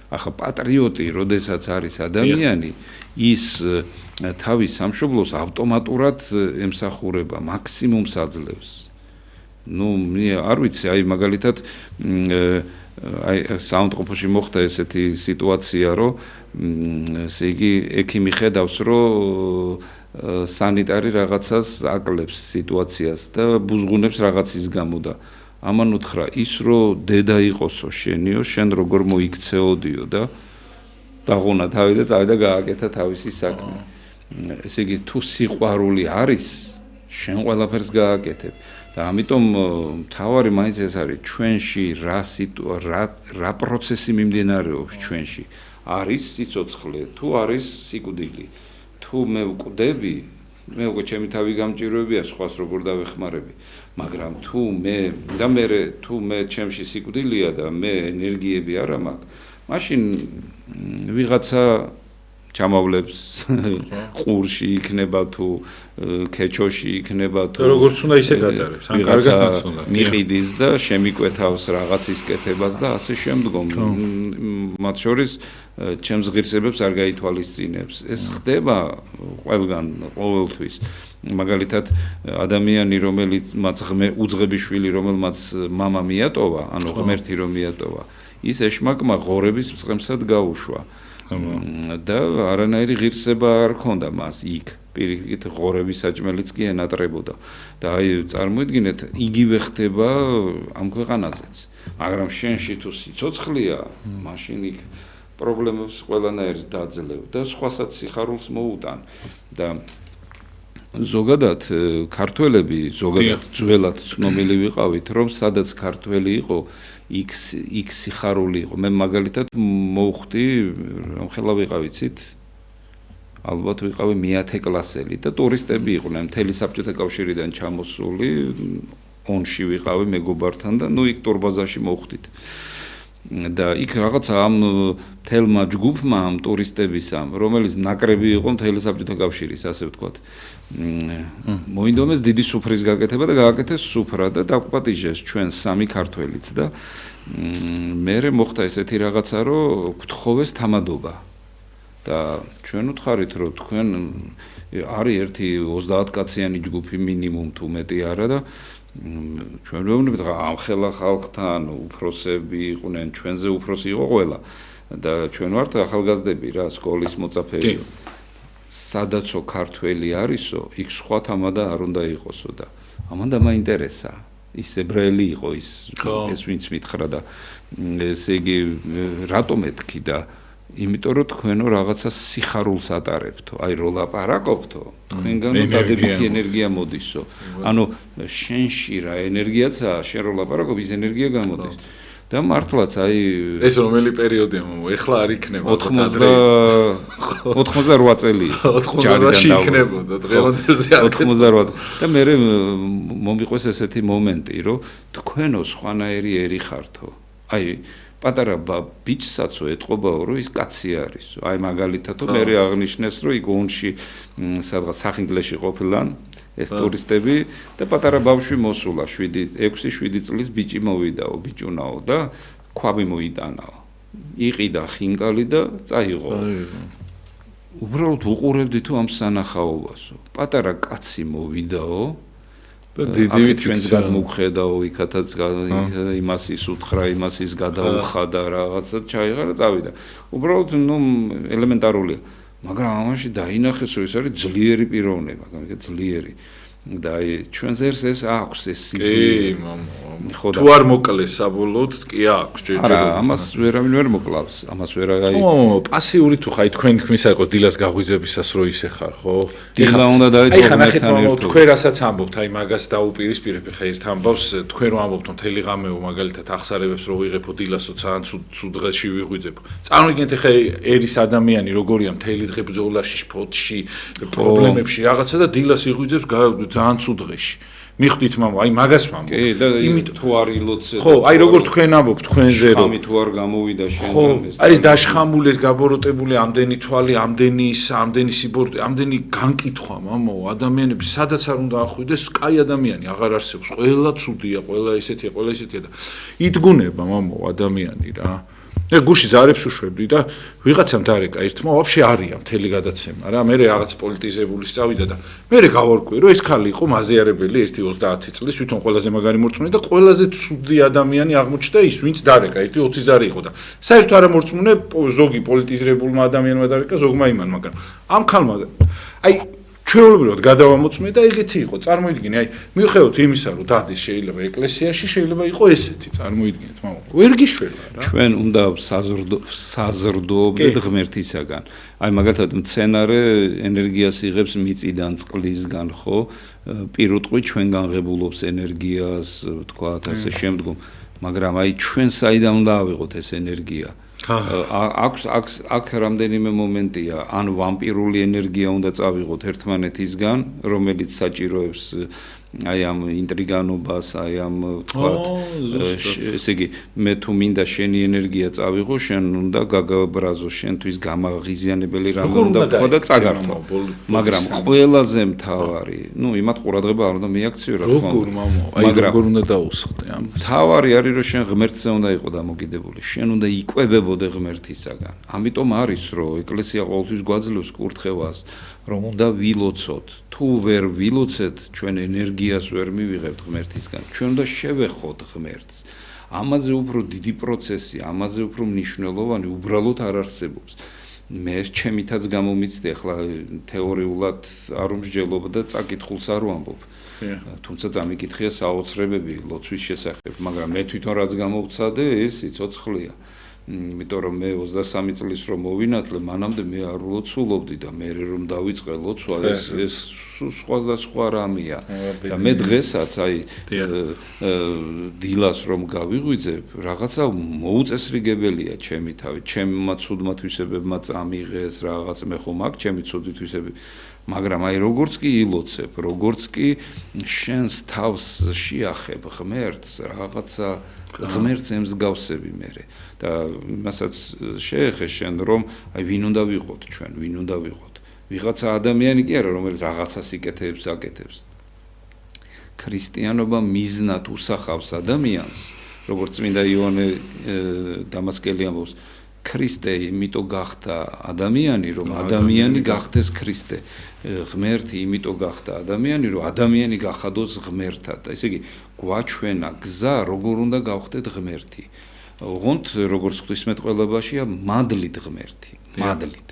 ახლა პატრიოტი, როდესაც არის ადამიანი, ის თავის სამშობლოს ავტომატურად ემსახურება, მაქსიმუმს აძლევს. ნუ მე არ ვიცი, აი მაგალითად აი საუნდტროპოში მოხდა ესეთი სიტუაცია, რომ ესე იგი ექიმი ხედავს, რომ სანიტარი რაღაცას აკლებს სიტუაციას და ბუზღუნებს რაღაცის გამო და ამან უთხრა ის რომ დედა იყოსო შენიო, შენ როგორ მოიქცეოდიო და დაღუნა თავი და წავიდა გააკეთა თავისი საქმე. ესე იგი თუ სიყვარული არის, შენ ყველაფერს გააკეთებ და ამიტომ მთავარი მაინც ეს არის ჩვენში რა პროცესი მიმდინარეობს ჩვენში. არის სიცოცხლე, თუ არის სიკვდილი. თუ მე ვკვდები, მე უკვე ჩემი თავი გამჭირვებია სხვას როგორ დავეხმარები. მაგრამ თუ მე ჩემში სიკვდილია და მე ენერგიები არ მაქვს, მაშინ ვიღაცა ჩამავლებს ყურში იქნება თუ ქეჩოში იქნება თუ როგორც უნდა ისე გატარებს, ან კარგად უნდა მიყიდის და შემიკვეთავს რაღაცის კეთებას და ასე შემდგომ. მათ შორის ჩემს ღირსებებს არ გაითვალისწინებს. ეს ხდება ყველგან ყოველთვის. მაგალითად ადამიანი რომელიც უძღები შვილი რომელმაც მამა მიატოვა, ანუ ღმერთი რომ მიატოვა, ის ეშმაკმა ღორების მწყემსად გაუშვა. და არანაირი ღირსება არ ჰქონდა მას იქ. პირიქით ღორების საჭმელიც კი ენატრებოდა. და აი წარმოიდგინეთ, იგივე ხდება ამ ქვეყანაზეც. მაგრამ შენში თუ სიცოცხლეა, მაშინ იქ პრობლემებს ყველანაირს დაძლევ და სხვასაც სიხარულს მოუტან. და ზოგადად ქართველები ზოგადად ძველად ცნობილი ვიყავით, რომ სადაც ქართველი იყო, იქ სიხარული იყო. მე მაგალითად მოვხვდი, რომ ხელა ვიყავიცით, ალბათ ვიყავი მე-10 კლასელი და ტურისტები იყვნენ, მთელი საბჭოთა კავშირიდან ჩამოსული, ონში ვიყავი მეგობართან და ნუ იქ ტურბაზაში მოვხვდით. და იქ რაღაცა ამ თელმა ჯგუფმა ამ ტურისტებისამ, რომელიც ნაკრები იყო მთელი საბჭოთა კავშირის, ასე ვთქვათ. მოინდომეს დიდი სუფრის გაკეთება და გააკეთეს სუფრა და დაგპატიჟეს ჩვენ სამი ქართველიც და მერე მოხდა ესეთი რაღაცა, რომ გთხოვეს თამადობა. და ჩვენ უთხარით, რომ თქვენ არის ერთი 30 კაციანი ჯგუფი მინიმუმ თუ მეტი არა და ჩვენ ვეუბნებით ამ ხელა ხალხთან უფროსები იყვნენ, ჩვენზე უფროსი იყო ყველა და ჩვენ ვართ ახალგაზრდები რა, სკოლის მოწაფეები. სადაცო ქართველი არისო, იქ სხვა თამადა არ უნდა იყოსო და ამან დამაინტერესა. ის ებრაელი იყო ის ვინც მითხრა და ესე იგი რატო მეთქი და იმიტომ რომ თქვენო რაღაცა სიხარულს ატარებთო, აი რო ლაპარაკობთო, თქვენგანო დადებითი ენერგია მოდისო. ანუ შენში რა ენერგიაცაა, შენ რო ლაპარაკობ, ის ενέργია გამოდის. და მართლაც აი ეს რომელი პერიოდია მომო, ეხლა არ იქნება 88 წელი. 88-ში იქნებოდა, დღევანდელზე არ 88. და მე მომიყვეს ესეთი მომენტი, რომ თქვენო სხვანაირი ერი ხართო. აი პატარა ბიჭსაცო ეთყობაო, რომ ის კაცი არისო. აი მაგალითადო მე აღნიშნეს, რომ იქ ონში სადღაც სახინგლეში ყოფილან ეს ტურისტები და პატარა ბავშვი მოსულა 6-7 წლის ბიჭი მოვიდაო, ბიჭუნაო და ქვაბი მოიტანაო. იყიდა ხინკალი და წაიღო. უბრალოდ უყურებდი თუ ამ სანახაობასო. პატარა კაცი მოვიდაო და დიდი ჩვენს გადმოგხედაო, იქათაც იმას ის უთხრა, იმას ის გადაუხადა რაღაცა ჩაიღარა, წავიდა. უბრალოდ ელემენტარულია. მაგრამ ამაში დაინახეს, რომ ეს არის ძლიერი პიროვნება, ძლიერი. და აი ჩვენს ერს ეს აქვს ეს სიძლიერე. თუ არ მოკლეს საბოლოოდ კი აქვს ჯერჯერობით. არა, ამას ვერავინ ვერ მოკლავს, ამას ვერ აი. ხო, პასიური თუ ხაი თქვენ თქმისა იყო დილას გაღვიძებისას რო ისე ხარ, ხო? დილა უნდა დაიწყო მერთან ერთად. თქვენ რასაც ამბობთ, აი მაგას დაუპირისპირებ ხა ერთ ამბავს, თქვენ რო ამბობთ, რომ მთელი ღამეო მაგალითად ახსარებებს რო ვიღებო დილასო ძალიან ცუდ დღეში ვიღვიძებო. წარმოგიდგენთ ხა ერის ადამიანი როგორია მთელი დღე ბრძოლაში, სპორტში, პრობლემებში რაღაცა და დილას იღვიძებს ძალიან ცუდ დღეში. მიხვდით მამა, აი მაგას ვამბობ. კი, და იმიტომ თუ არ ილოცე. ხო, აი როგორ თქვენ ამბობთ, თქვენზე რომ ხამი თუ არ გამოვიდა შენთან ეს. აი ეს დაშხამული, ეს გაბოროტებული ამდენი თვალი, ამდენი სიბორტე, ამდენი განკითხვა მამაო, ადამიანები სადაც არ უნდა ახვიდეს, კაი ადამიანი აღარ არსებობს. ყველა ცუდია, ყველა ესეთია, ყველა ესეთია და იდგუნება მამაო ადამიანი რა. მე გუში ზარებს უშვებდი და ვიღაცამ დარეკა ერთმა ვაფშე არია მთელი გადაცემა რა მე რაღაც პოლიტიზებული წავიდა და მე გავარკვე რომ ეს ქალი იყო მაზიარებელი 1-30 წლის თვითონ ყველაზე მაგარი მორწმუნე და ყველაზე ცუდი ადამიანი აღმოჩნდა ის ვინც დარეკა 1-20 ზარი იყო და საერთოდ არ მორწმუნე ზოგი პოლიტიზებულმა ადამიანმა დარეკა ზოგმა იმან მაგრამ ამ ქალმა აი ჩვეულებრივად გადავამოწმე და ეგეთი იყო წარმოიდგინე აი მიუხედავად იმისა რომ დადის შეიძლება ეკლესიაში შეიძლება იყო ესეთი წარმოიდგინეთ მამა ვერ გიშველა რა ჩვენ უნდა საზრდოობდეთ ღმერთისაგან აი მაგალითად მცენარე ენერგიას იღებს მიწიდან წყლისგან ხო პირუტყვი ჩვენგან ღებულობს ენერგიას ვთქვათ ასე შემდგომ მაგრამ აი ჩვენ საიდან უნდა ავიღოთ ეს ენერგია აქ რამდენიმე მომენტია ან ვამპირული ენერგია უნდა წავიღოთ ერთმანეთისგან რომელიც საჭიროებს აი ამ ინტრიგანობას აი ამ ვთქვათ ესე იგი მე თუ მინდა შენი ენერგია წავიღო შენ უნდა გაგაბრაზო შენთვის გამაღიზიანებელი რამ უნდა ვთქვა და წაგართო მაგრამ ყველაზე მთავარი ნუ იმათ ყურადღება არ უნდა მიაქციო რა თქმა უნდა აი როგორ უნდა დაუსხდე ამ მთავარი არის რომ შენ ღმერთზე უნდა იყო დამოკიდებული შენ უნდა იკვებებოდე ღმერთისაგან ამიტომ არის რომ ეკლესია ყოველთვის გვაძლევს კურთხევას რომ უნდა ვილოცოთ თუ ვერ ვილოცეთ ჩვენ ენერგიას ვერ მივიღებთ ღმერთისგან ჩვენ უნდა შევეხოთ ღმერთს ამაზე უფრო დიდი პროცესი ამაზე უფრო მნიშვნელოვანი უბრალოდ არ არსებობს მე ეს ჩემითაც გამომიცდი ახლა თეორიულად არ უმსჯელობ და წაკითხულს არ ვამბობ თუმცა წამიკითხია საოცრებები ლოცვის შესახებ მაგრამ მე თვითონ რაც გამოვცადე ეს სიცოცხლეა იმიტომ რომ მე 23 წლის რომ მოვინათლე მანამდე მე არ ვლოცულობდი და მე რომ დავიწყე ლოცვა ეს სხვა და სხვა რამეა და მე დღესაც აი დილას რომ გავიღვიძებ რაღაცა მოუწესრიგებელია ჩემი თავი ჩემმა ცუდმა თვისებებმა წამიღეს რაღაც მე ხომ აქ ჩემი ცუდი თვისები მაგრამ აი როგორც კი ილოცებ, როგორც კი შენს თავს შეახებ ღმერთს, რაღაცა ღმერთს ემსგავსები მე და მასაც შეეხეს შენ რომ აი ვინ უნდა ვიყოთ ჩვენ, ვინ უნდა ვიყოთ. ვიღაცა ადამიანი კი არა, რომელიც რაღაცას იკეთებს, აკეთებს. ქრისტიანობა მიზნად უსახავს ადამიანს, როგორც წმინდა იოანე დამასკელი ამბობს, ქრისტე იმიტომ გახდა ადამიანი, რომ ადამიანი გახდეს ქრისტე. ღმერთი იმიტომ გახდა ადამიანი, რომ ადამიანი გახადოს ღმერთად. ესე იგი, გვაჩვენა გზა, როგორ უნდა გავხდეთ ღმერთი. ოღონდ როგორც ღვთისმეტყველებაშია, მადლით ღმერთი, მადლით.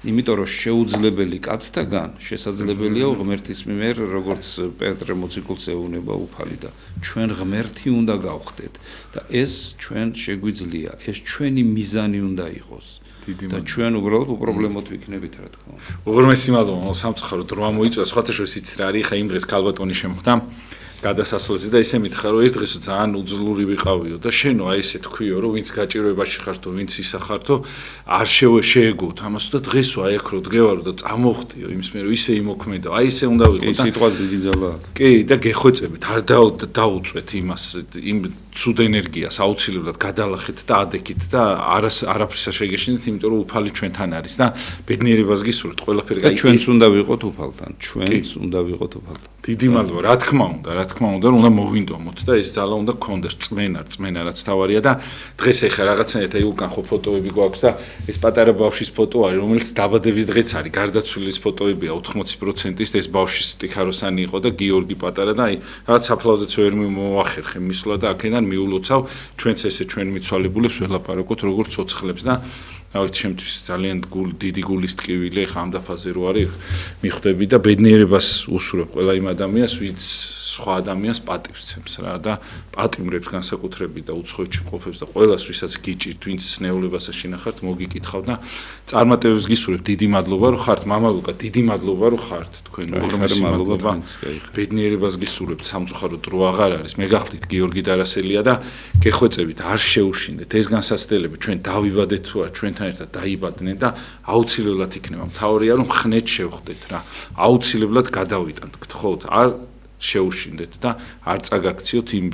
იმიტომ რომ შეუძლებელი კაცთაგან შესაძლებელია ღმერთის მიმერ, როგორც პეტრე მოციქულს ეუბნება უფალი და ჩვენ ღმერთი უნდა გავხდეთ და ეს ჩვენ შეგვიძლია, ეს ჩვენი მიზანი უნდა იყოს. და ჩვენ უბრალოდ უპრობლემოდ ვიქნებით, რა თქმა უნდა. უღრმესი მადლობა, სამწუხაროდ რა მოიწვა, სხვათა შორის იცით რა არის, ხა იმ დღეს ქალბატონი შემხვდა გადასასვლელზე და ისე მითხრა რომ ეს დღესო ძალიან უძლური ვიყავიო და შენო აი ესე თქვიო რომ ვინც გაჭირვებაში ხართო, ვინც ისახართო, არ შეეგოთ ამას და დღესო აი აქ რო დგევარო და წამოხტიო იმის მე რომ ისე იმოქმედო, აი ესე უნდა ვიყო და სიტყვას დიდი ძალა აქვს. კი და გეხვეწებით, არ დაუწვეთ იმას იმ ცუდ ენერგიას აუცილებლად გადალახეთ და ადექით და არაფრისა შეგეშინეთ, იმიტომ რომ უფალი ჩვენთან არის და ბედნიერებას გისურვებთ ყველაფერი და ჩვენც უნდა ვიყოთ უფალთან, ჩვენც უნდა ვიყოთ უფალთან. დიდი მადლობა, რა თქმა უნდა, რომ უნდა მოვინდომოთ და ეს ძალა უნდა გქონდეს წმენა რაც თავარია და დღეს ეხა რაღაცნაირად აი უკან ხო ფოტოები გვაქვს და ეს პატარა ბავშვის ფოტო არის, რომელიც დაბადების დღეც არის, გარდაცვლილის ფოტოებია 80%-ის, ეს ბავშვის ტიქაროსანი იყო და გიორგი პატარა და აი რაღაც საფლავზეც ვერ მოვახერხე მისვლა და აქედან მიულოცავ ჩვენც ესე ჩვენ მიცვალებულებს ველაპარაკოთ როგორც ცოცხლებს და ავით შემთთვის ძალიან დიდი გულის ტკივილი ხა ამ დაფაზე რო არის მიხვდები და ბედნიერებას უსურვებ ყველა იმ ადამიანს ვინც სხვა ადამიანს პატივს ცემს რა და პატიმრებს განსაკუთრებით და უცხოეთში მყოფებს და ყველას ვისაც გიჭირთ ვინც სნეულებასა შინახართ მოგიკითხავ და წარმატებებს გისურვებ დიდი მადლობა რომ ხართ მამა ლუკა დიდი მადლობა რომ ხართ თქვენ უღრმესი მადლობა ბედნიერებას გისურვებთ სამწუხაროდ რო აღარ არის მე გახლით გიორგი დარასელია და გეხვეწებით არ შეუშინდეთ ეს განსაცდელები ჩვენ დავიბადეთ თუ არა ჩვენთან ერთად დაიბადნენ და აუცილებლად იქნება მთავარია რომ ხნეთ შევხვდეთ რა აუცილებლად გადავიტანთ გთხოვთ არ შეუშინდეთ და არ წაგაქციოთ იმ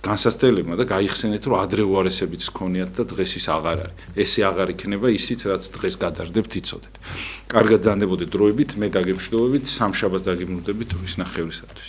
განსაცდელებმა და გაიხსენეთ რომ ადრე უარესებიც გქონიათ და დღეს ის აღარ არის. ესე აღარ იქნება ისიც რაც დღეს გადარდებთ იცოდეთ. კარგად დანდებოდეთ დროებით, მე დაგემშვიდობებით, სამშაბათს დაგიმნუდებით რუის ნახევრისათვის.